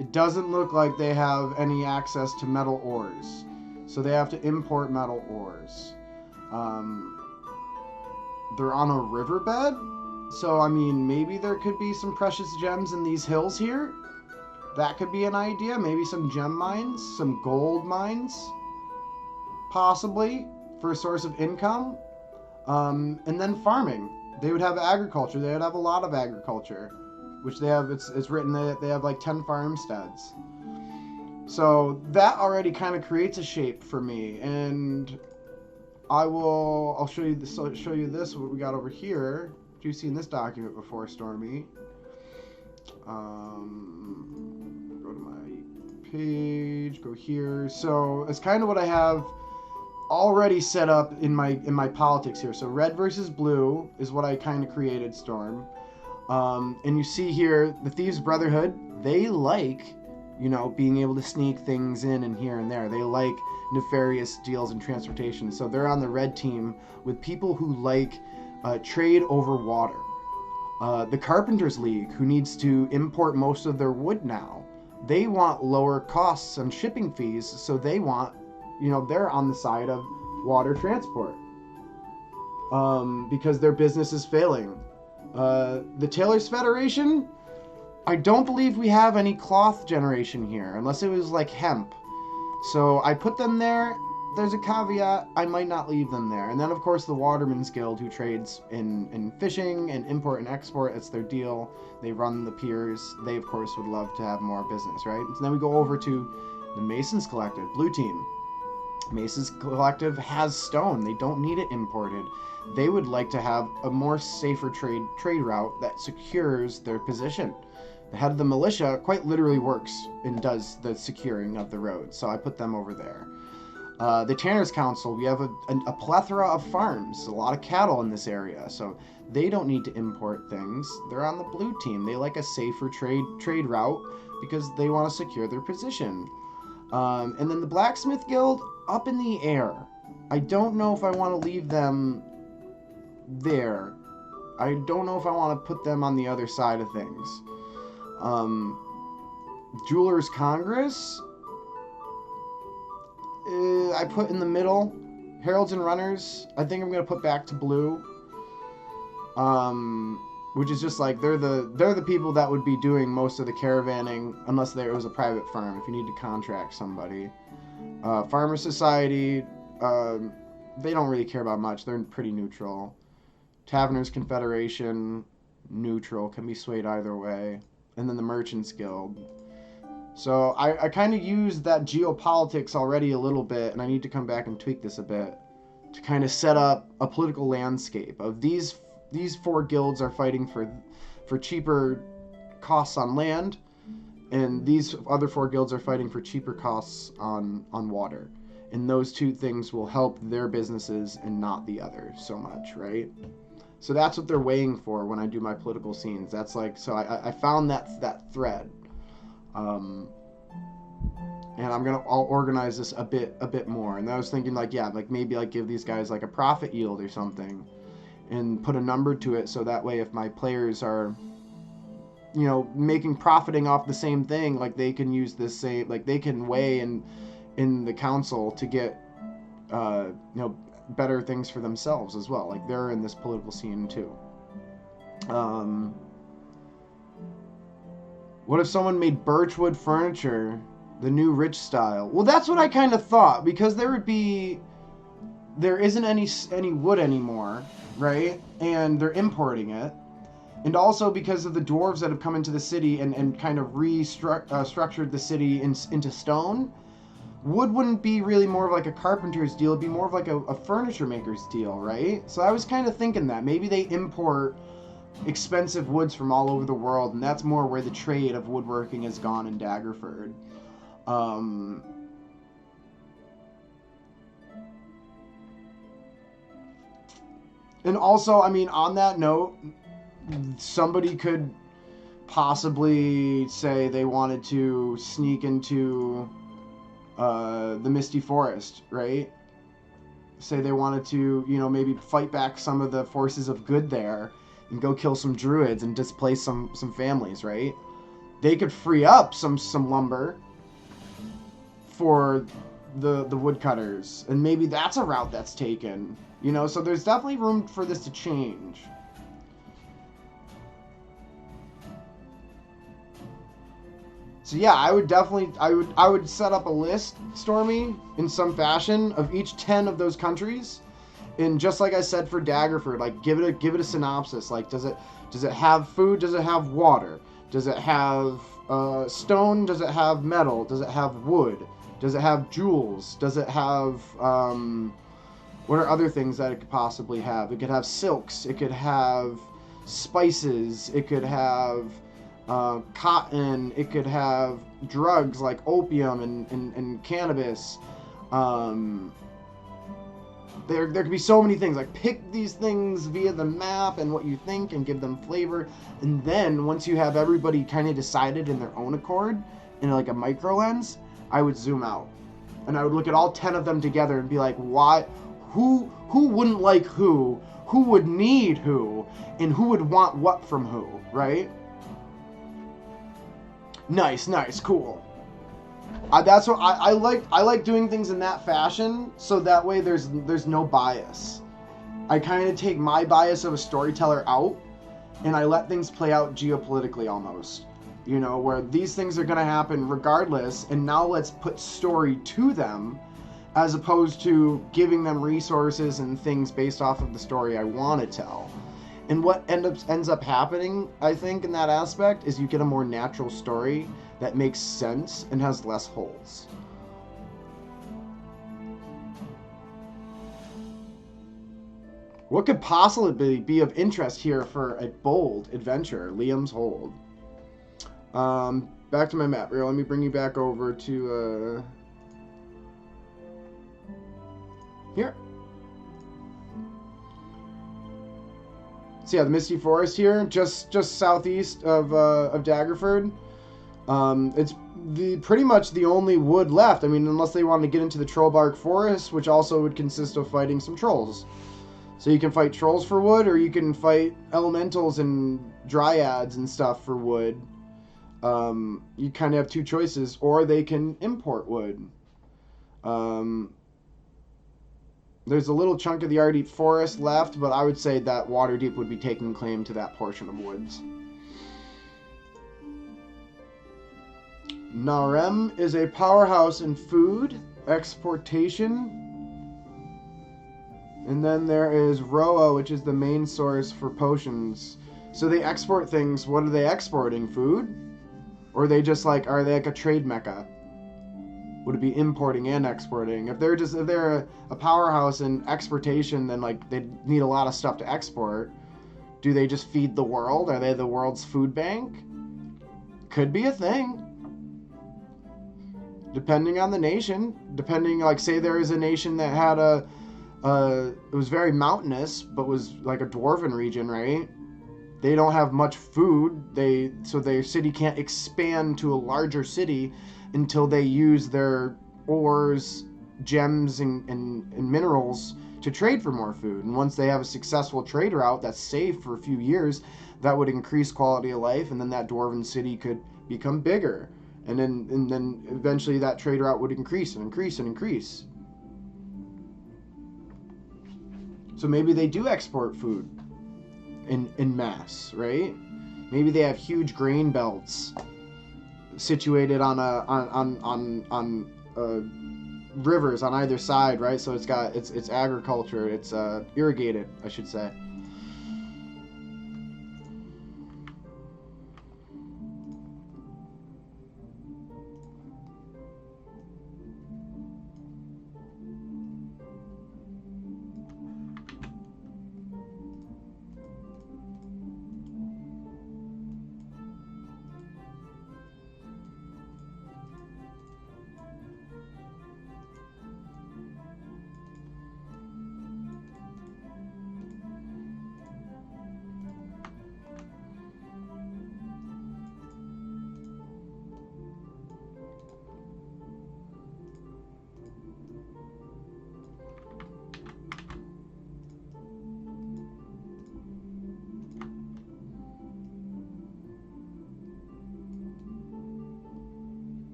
It doesn't look like they have any access to metal ores. So they have to import metal ores. They're on a riverbed. So, I mean, maybe there could be some precious gems in these hills here. That could be an idea. Maybe some gem mines, some gold mines, possibly, for a source of income. And then farming. They would have agriculture. They would have a lot of agriculture, which they have. It's written that they have like 10 farmsteads. So that already kind of creates a shape for me, and I'll show you this. What we got over here. You've seen this document before, Stormy. Go to my page. Go here. So it's kind of what I have already set up in my politics here. So red versus blue is what I kind of created, Storm. And you see here the Thieves Brotherhood. They like, being able to sneak things in and here and there. They like nefarious deals and transportation. So they're on the red team with people who like trade over water. The Carpenters League, who needs to import most of their wood now, they want lower costs and shipping fees. So they want, they're on the side of water transport because their business is failing. The Tailors Federation, I don't believe we have any cloth generation here, unless it was like hemp. So I put them there. There's a caveat. I might not leave them there. And then, of course, the Watermen's Guild, who trades in fishing and import and export. It's their deal. They run the piers. They, of course, would love to have more business, right? So then we go over to the Masons Collective, blue team. Masons Collective has stone. They don't need it imported. They would like to have a more safer trade route that secures their position. The head of the militia quite literally works and does the securing of the road, so I put them over there. The Tanners Council, we have a plethora of farms, a lot of cattle in this area, so they don't need to import things. They're on the blue team. They like a safer trade route because they want to secure their position. And then the Blacksmith Guild, up in the air. I don't know if I want to leave them there. I don't know if I want to put them on the other side of things. Jewelers Congress, I put in the middle. Heralds and Runners, I think I'm going to put back to blue. Which is just like, they're the people that would be doing most of the caravanning, unless there was a private firm, if you need to contract somebody. Farmer Society, they don't really care about much. They're pretty neutral. Taverners Confederation, neutral, can be swayed either way. And then the Merchants Guild. So I kind of used that geopolitics already a little bit, and I need to come back and tweak this a bit to kind of set up a political landscape of these four guilds are fighting for cheaper costs on land, and these other four guilds are fighting for cheaper costs on water. And those two things will help their businesses and not the other so much, right? So that's what they're weighing for when I do my political scenes. That's like, so I found that thread. And I'll organize this a bit more. And I was thinking maybe give these guys like a profit yield or something and put a number to it, so that way if my players are profiting off the same thing, like they can use this same, like they can weigh in the council to get better things for themselves as well. Like they're in this political scene too. What if someone made birchwood furniture, the new rich style? Well, that's what I kind of thought, because there isn't any wood anymore, right? And they're importing it. And also because of the dwarves that have come into the city and kind of structured the city into stone, wood wouldn't be really more of like a carpenter's deal. It'd be more of like a furniture maker's deal, right? So I was kind of thinking that maybe they import expensive woods from all over the world, and that's more where the trade of woodworking has gone in Daggerford. And also, I mean, on that note, somebody could possibly say they wanted to sneak into the Misty Forest, right? Say they wanted to, maybe fight back some of the forces of good there and go kill some druids and displace some families, right? They could free up some lumber for the woodcutters, and maybe that's a route that's taken. So there's definitely room for this to change. So yeah, I would set up a list, Stormy, in some fashion of each 10 of those countries, and just like I said for Daggerford, like give it a synopsis. Like, does it have food? Does it have water? Does it have stone? Does it have metal? Does it have wood? Does it have jewels? Does it have what are other things that it could possibly have? It could have silks. It could have spices. It could have cotton. It could have drugs like opium and cannabis. There could be so many things. Like, pick these things via the map and what you think and give them flavor. And then once you have everybody kind of decided in their own accord in like a micro lens, I would zoom out and I would look at all 10 of them together and be like, why? Who wouldn't like who would need who, and who would want what from who, right? Nice, cool. That's what I like. I like doing things in that fashion, so that way there's no bias. I kind of take my bias of a storyteller out, and I let things play out geopolitically almost. Where these things are going to happen regardless, and now let's put story to them, as opposed to giving them resources and things based off of the story I want to tell. And what ends up happening, I think, in that aspect, is you get a more natural story that makes sense and has less holes. What could possibly be of interest here for a bold adventure? Liam's Hold. Back to my map here. Let me bring you back over to here. So yeah, the Misty Forest here, just southeast of Daggerford. It's pretty much the only wood left. I mean, unless they want to get into the Trollbark Forest, which also would consist of fighting some trolls. So you can fight trolls for wood, or you can fight elementals and dryads and stuff for wood. You kind of have two choices, or they can import wood. There's a little chunk of the Ardeep Forest left, but I would say that Waterdeep would be taking claim to that portion of woods. Narem is a powerhouse in food exportation. And then there is Roa, which is the main source for potions. So they export things. What are they exporting? Food? Or are they just like, are they like a trade mecca? Would it be importing and exporting? If they're a powerhouse in exportation, then like they need a lot of stuff to export. Do they just feed the world? Are they the world's food bank? Could be a thing. Depending on the nation. Depending, like, say there is a nation that had it was very mountainous, but was like a dwarven region, right? They don't have much food. So their city can't expand to a larger city until they use their ores, gems, and minerals to trade for more food. And once they have a successful trade route that's safe for a few years, that would increase quality of life, and then that dwarven city could become bigger. And then eventually that trade route would increase and increase and increase. So maybe they do export food in mass, right? Maybe they have huge grain belts situated on rivers on either side, right? So it's agriculture, it's irrigated, I should say.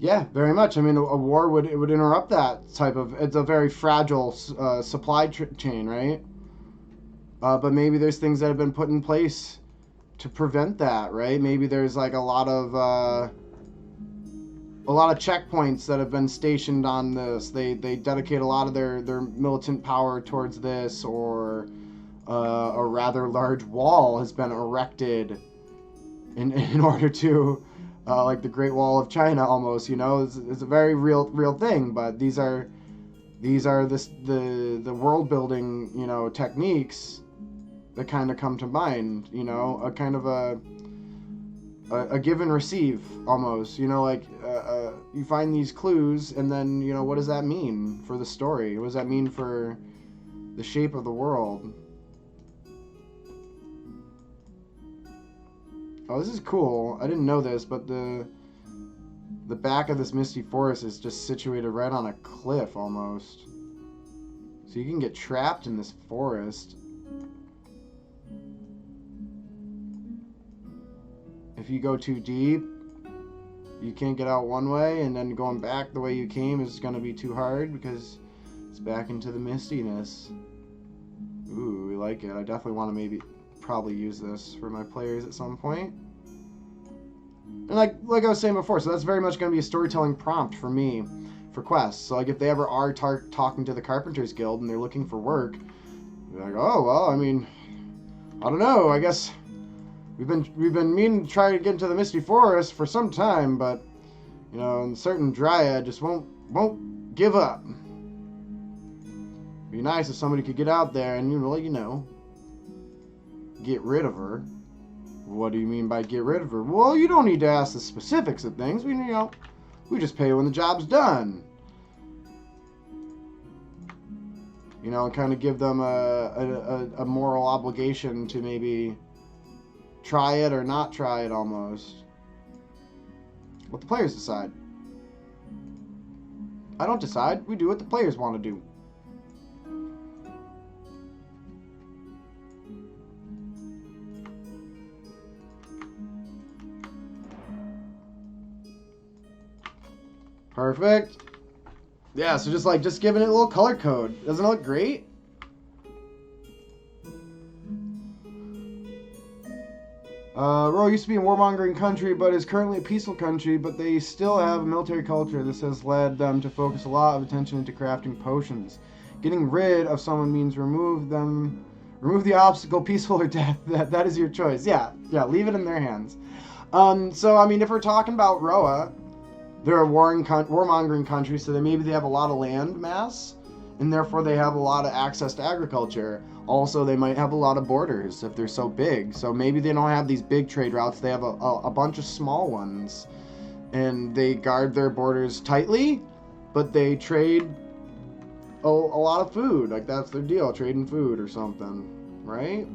Yeah, very much. I mean, a war would interrupt that type of. It's a very fragile supply chain, right? But maybe there's things that have been put in place to prevent that, right? Maybe there's like a lot of checkpoints that have been stationed on this. They dedicate a lot of their militant power towards this, or a rather large wall has been erected in order to, like the Great Wall of China, almost. It's a very real thing. But these are the world building techniques that kind of come to mind. A kind of a give and receive almost. You find these clues, and then what does that mean for the story? What does that mean for the shape of the world? Oh, this is cool. I didn't know this, but the back of this misty forest is just situated right on a cliff almost. So you can get trapped in this forest. If you go too deep, you can't get out one way, and then going back the way you came is going to be too hard because it's back into the mistiness. Ooh, we like it. I definitely want to probably use this for my players at some point. And like I was saying before, so that's very much going to be a storytelling prompt for me for quests. So like if they ever are talking to the Carpenters Guild and they're looking for work, they're like, oh well, I mean, I don't know. I guess we've been meaning to try to get into the Misty Forest for some time, but a certain dryad just won't give up. Be nice if somebody could get out there and get rid of her. What do you mean by get rid of her? Well, you don't need to ask the specifics of things. We just pay when the job's done. And kind of give them a moral obligation to maybe try it or not try it almost. Let the players decide. I don't decide. We do what the players want to do. Perfect. Yeah, so just giving it a little color code. Doesn't it look great? Rural used to be a warmongering country, but is currently a peaceful country, but they still have a military culture. This has led them to focus a lot of attention into crafting potions. Getting rid of someone means remove the obstacle, peaceful or death. That is your choice. Yeah, leave it in their hands. So, I mean, if we're talking about Roa, they're a warmongering country, so maybe they have a lot of land mass, and therefore they have a lot of access to agriculture. Also, they might have a lot of borders if they're so big. So maybe they don't have these big trade routes. They have a bunch of small ones, and they guard their borders tightly, but they trade a lot of food. Like, that's their deal, trading food or something, right?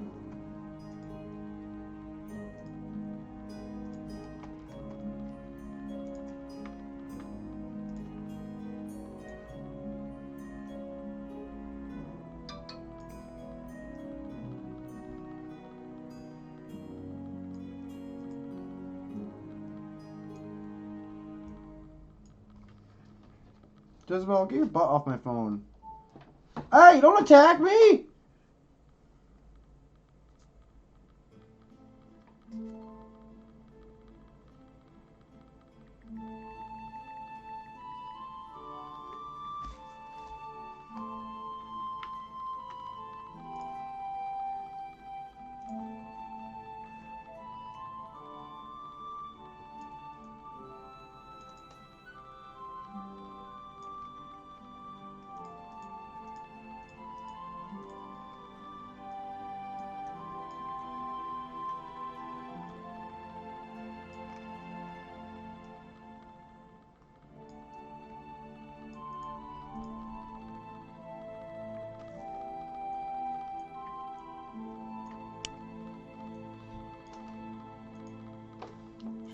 Jezebel, get your butt off my phone. Hey, don't attack me!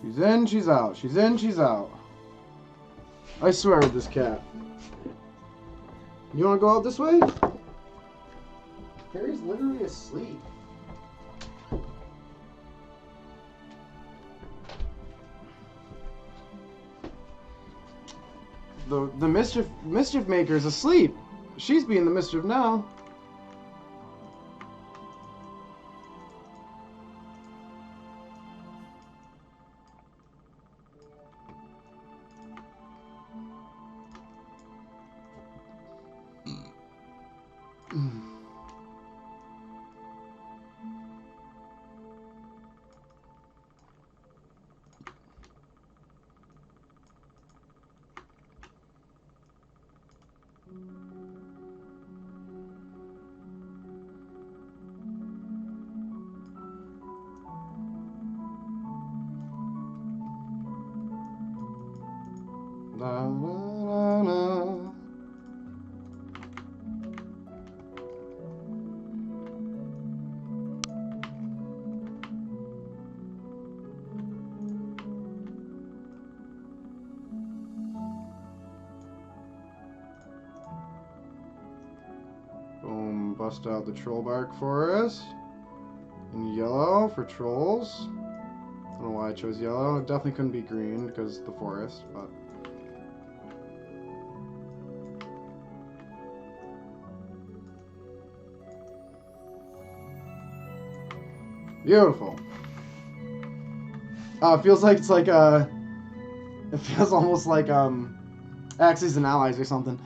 She's in, she's out. She's in, she's out. I swear with this cat. You want to go out this way? Harry's literally asleep. the mischief maker is asleep. She's being the mischief now. La, la, la, la. Boom, bust out the troll bark forest. In yellow for trolls. I don't know why I chose yellow. It definitely couldn't be green because it's the forest, but... Beautiful. It feels like it's like it feels almost like Axes and Allies or something.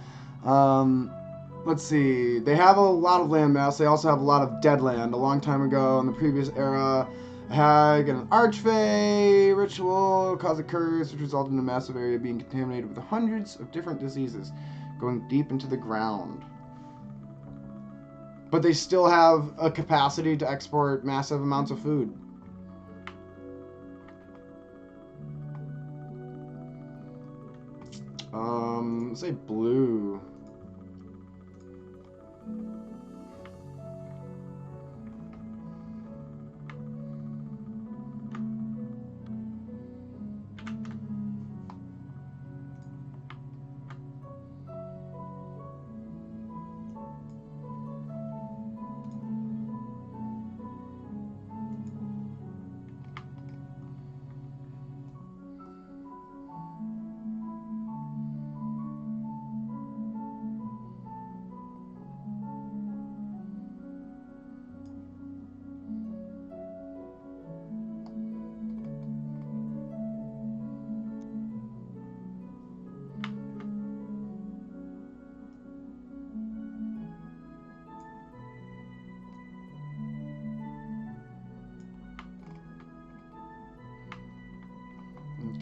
Let's see. They have a lot of land mass. They also have a lot of dead land. A long time ago in the previous era, a hag and an archfey ritual caused a curse which resulted in a massive area being contaminated with hundreds of different diseases going deep into the ground. But they still have a capacity to export massive amounts of food. Let's say blue.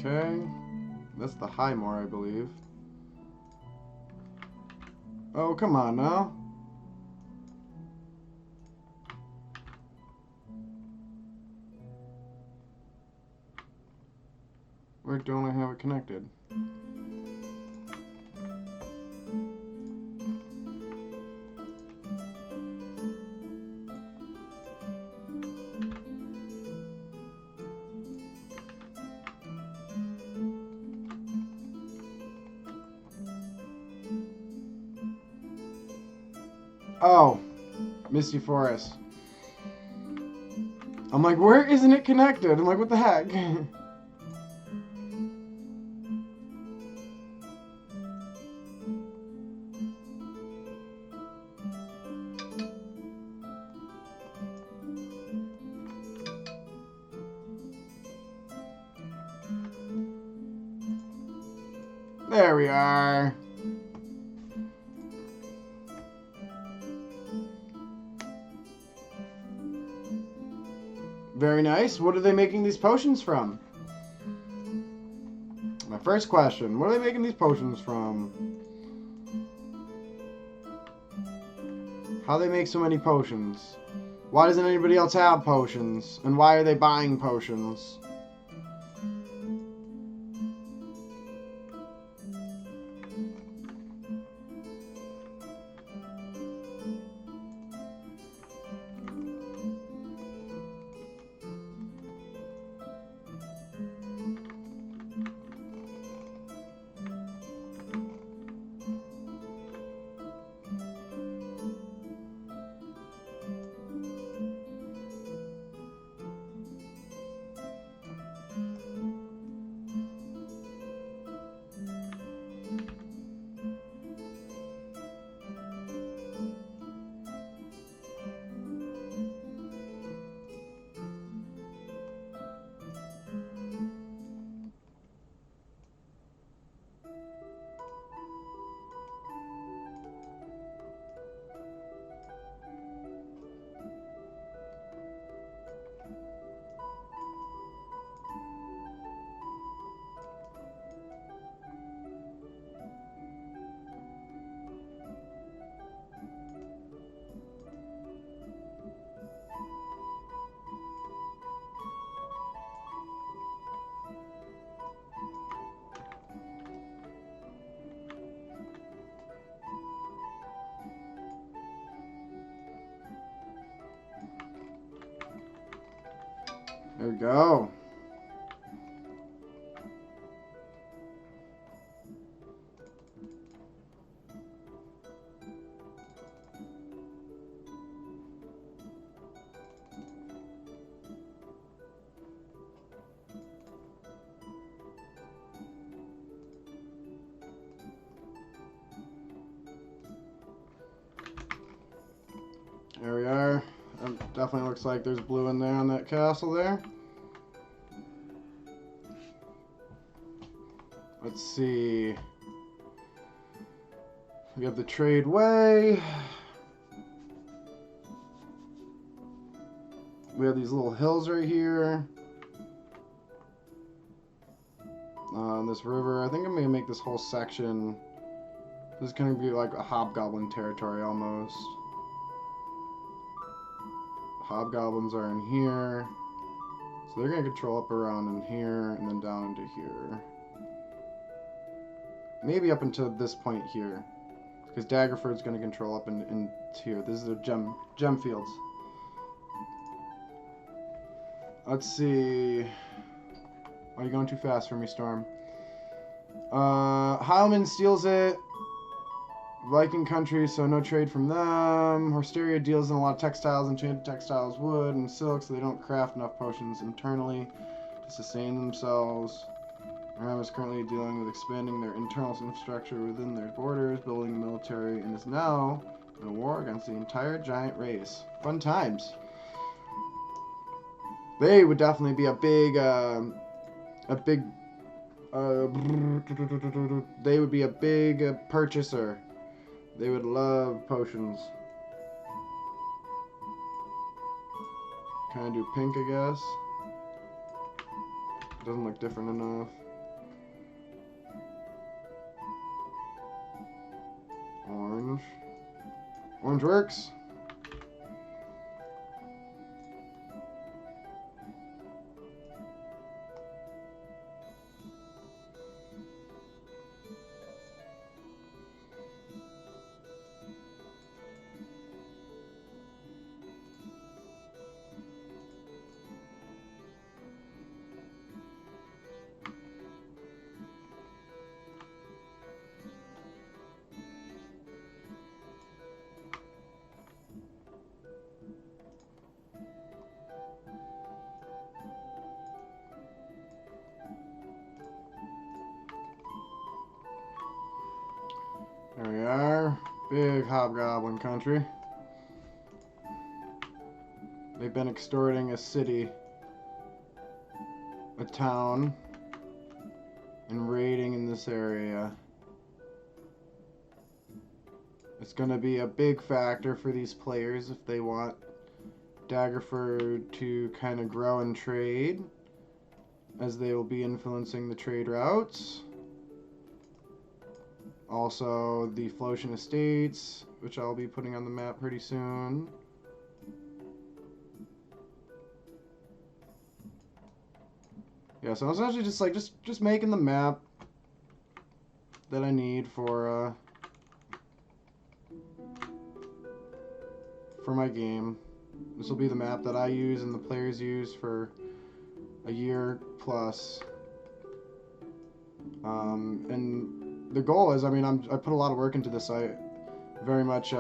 Okay, that's the Highmore, I believe. Oh, come on now. Where don't I have it connected? Oh, Misty Forest. I'm like, where isn't it connected? I'm like, what the heck? There we are. Very nice. What are they making these potions from? My first question. What are they making these potions from? How do they make so many potions? Why doesn't anybody else have potions? And why are they buying potions? There we go. There we are. Definitely looks like there's blue in there on that castle there. Let's see. We have the trade way. We have these little hills right here. This river. I think I'm going to make this whole section. This is going to be like a hobgoblin territory almost. Hobgoblins are in here. So they're going to control up around in here and then down into here. Maybe up until this point here. Because Daggerford's going to control up in here. This is the gem fields. Let's see. Are you going too fast for me, Storm? Heilman steals it. Viking country, so no trade from them. Horsteria deals in a lot of textiles, enchanted textiles, wood, and silk, so they don't craft enough potions internally to sustain themselves. Ram is currently dealing with expanding their internal infrastructure within their borders, building a military, and is now in a war against the entire giant race. Fun times. They would definitely be they would be a big purchaser. They would love potions. Can I do pink, I guess? Doesn't look different enough. Orange. Orange works. There we are. Big hobgoblin country. They've been extorting a city, a town, and raiding in this area. It's going to be a big factor for these players if they want Daggerford to kind of grow and trade, as they will be influencing the trade routes. Also, the Flotian Estates, which I'll be putting on the map pretty soon. Yeah, so I was actually just making the map that I need for my game. This will be the map that I use and the players use for a year plus. And the goal is, I mean, I put a lot of work into this. I very much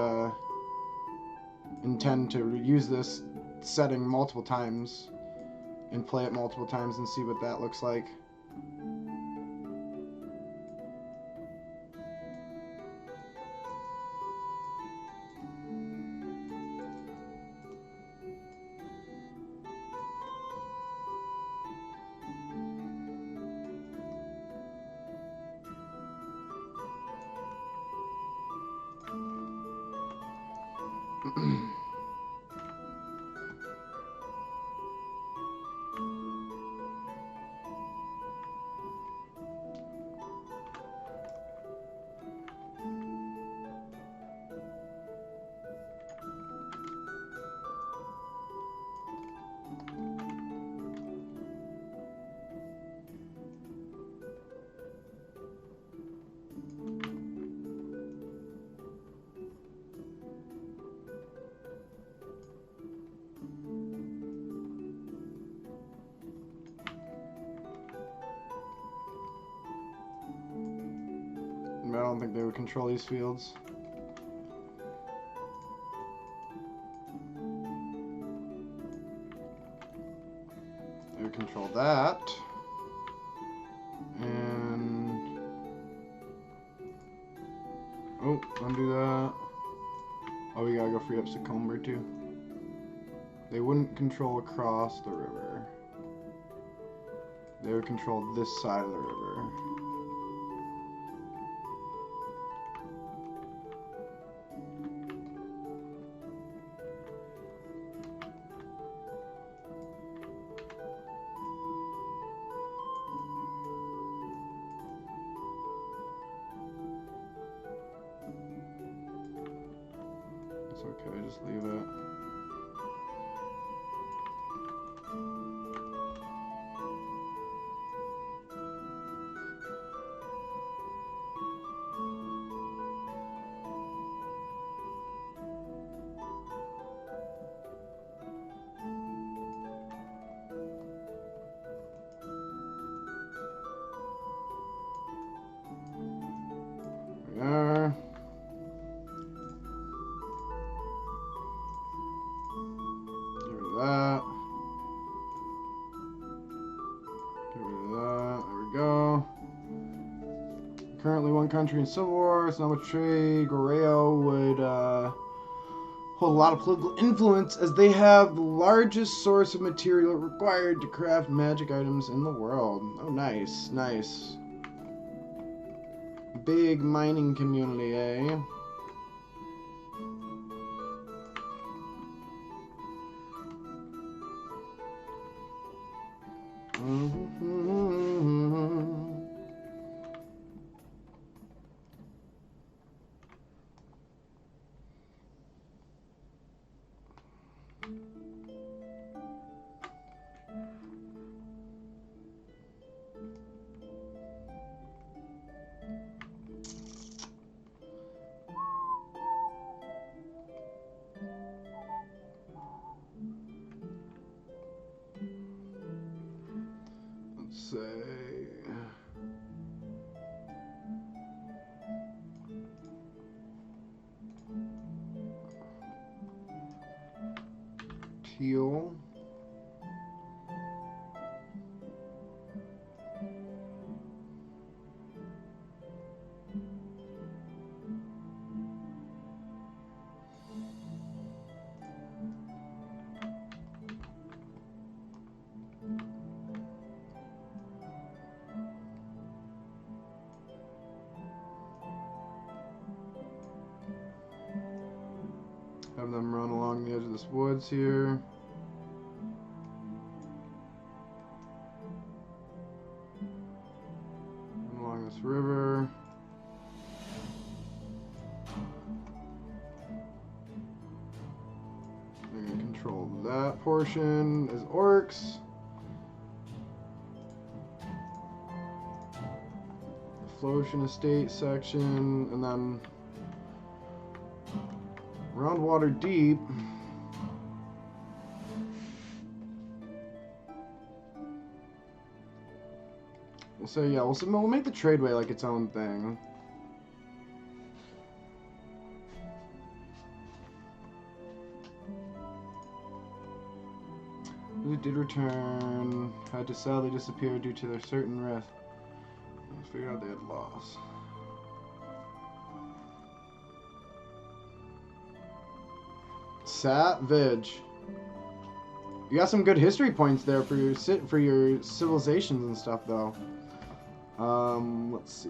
intend to use this setting multiple times and play it multiple times and see what that looks like. don't think they would control these fields. They would control that. And... oh, undo that. Oh, we gotta go free up Succumber too. They wouldn't control across the river. They would control this side of the river. It's okay, just leave it. There. Get rid of that. Get rid of that. There we go. Currently one country in civil war. It's not much trade. Goreo would hold a lot of political influence as they have the largest source of material required to craft magic items in the world. Oh, nice. Nice. Big mining community, eh? Let's say teal. Have them run along the edge of this woods here. Run along this river. They're going to control that portion as orcs. The Flotian Estate section, and then around water deep. So yeah, we'll make the tradeway like its own thing. Who did return had to sadly disappear due to their certain risk. I figured out they had lost. Savage. You got some good history points there for your civilizations and stuff, though. Let's see.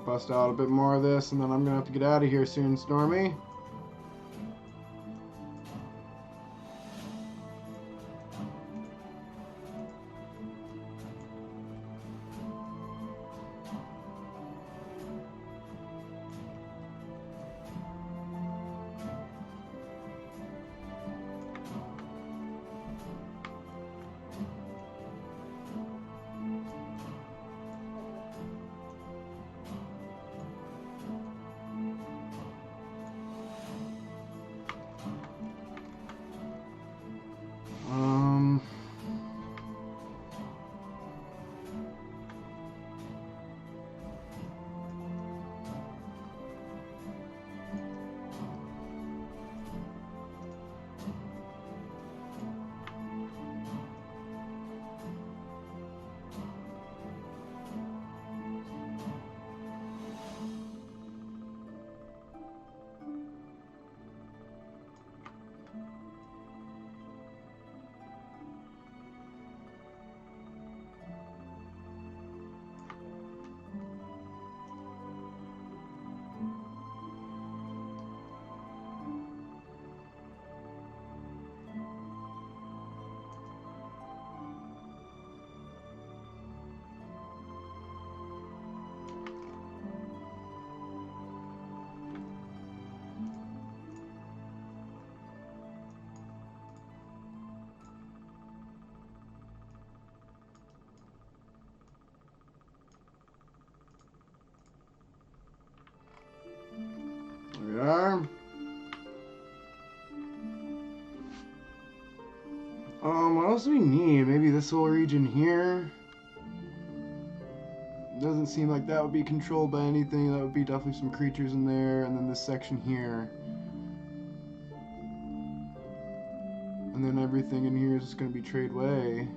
bust out a bit more of this, and then I'm gonna have to get out of here soon, Stormy. There we are. What else do we need? Maybe this whole region here. Doesn't seem like that would be controlled by anything. That would be definitely some creatures in there, and then this section here. And then everything in here is just going to be tradeway.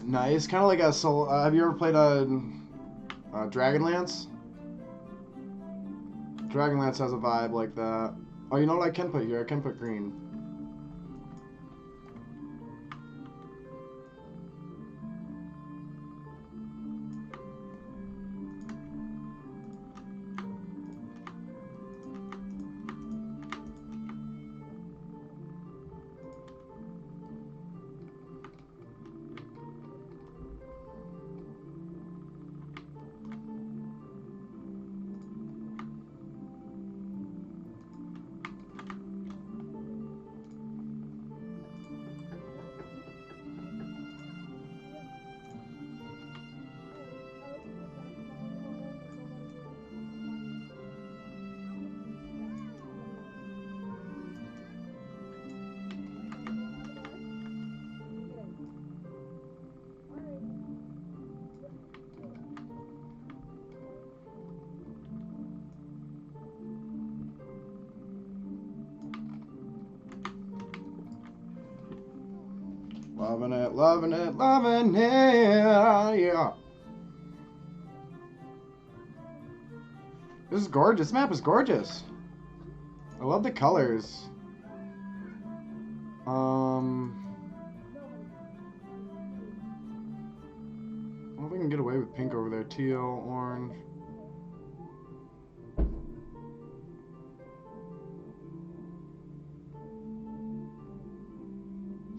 Nice, kind of like a soul. Have you ever played a Dragonlance? Dragonlance has a vibe like that. Oh, you know what I can put here? I can put green. Loving it, loving it, loving it, yeah. This is gorgeous. This map is gorgeous. I love the colors. I don't know if we can get away with pink over there. Teal, orange.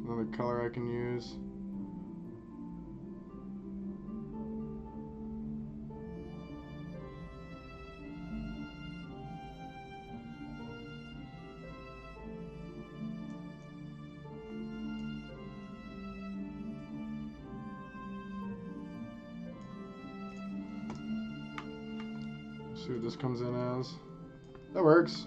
Another color I can use. See what this comes in as. That works.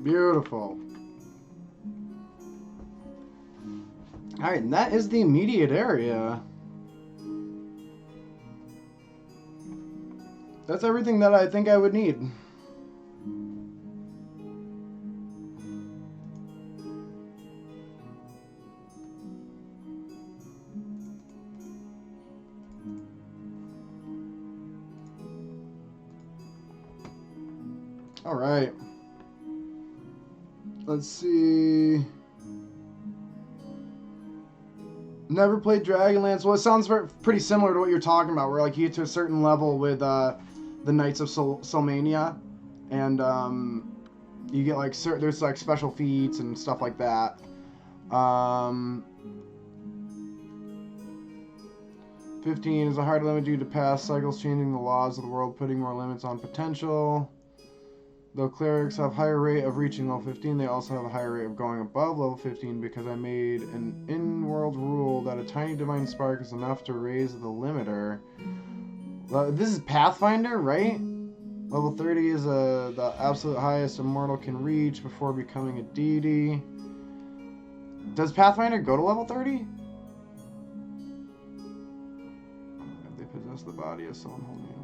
Beautiful. Alright, and that is the immediate area. That's everything that I think I would need. Alright. Let's see. Never played Dragonlance. Well, it sounds pretty similar to what you're talking about, where like you get to a certain level with the Knights of Solmania, and you get like there's like special feats and stuff like that. 15 is a hard limit due to past cycles changing the laws of the world, putting more limits on potential. Though clerics have higher rate of reaching level 15, they also have a higher rate of going above level 15 because I made an in-world rule that a tiny divine spark is enough to raise the limiter. This is Pathfinder, right? Level 30 is the absolute highest a mortal can reach before becoming a deity. Does Pathfinder go to level 30? If they possess the body of someone holding it.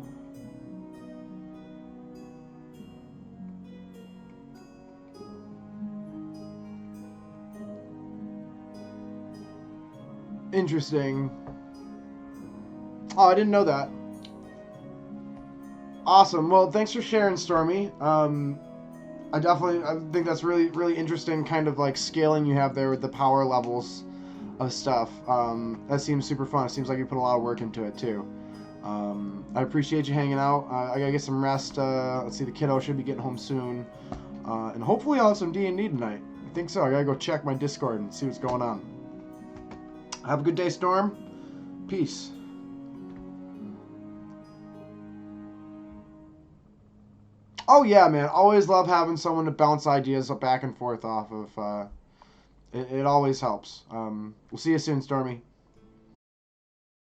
Interesting. Oh, I didn't know that. Awesome. Well, thanks for sharing, Stormy. I think that's really interesting kind of like scaling you have there with the power levels of stuff. That seems super fun. It seems like you put a lot of work into it too. I appreciate you hanging out. I gotta get some rest. Let's see, the kiddo should be getting home soon. And hopefully I'll have some D&D tonight. I think so. I gotta go check my Discord and see what's going on. Have a good day, Storm. Peace. Oh, yeah, man. Always love having someone to bounce ideas back and forth off of. It always helps. We'll see you soon, Stormy.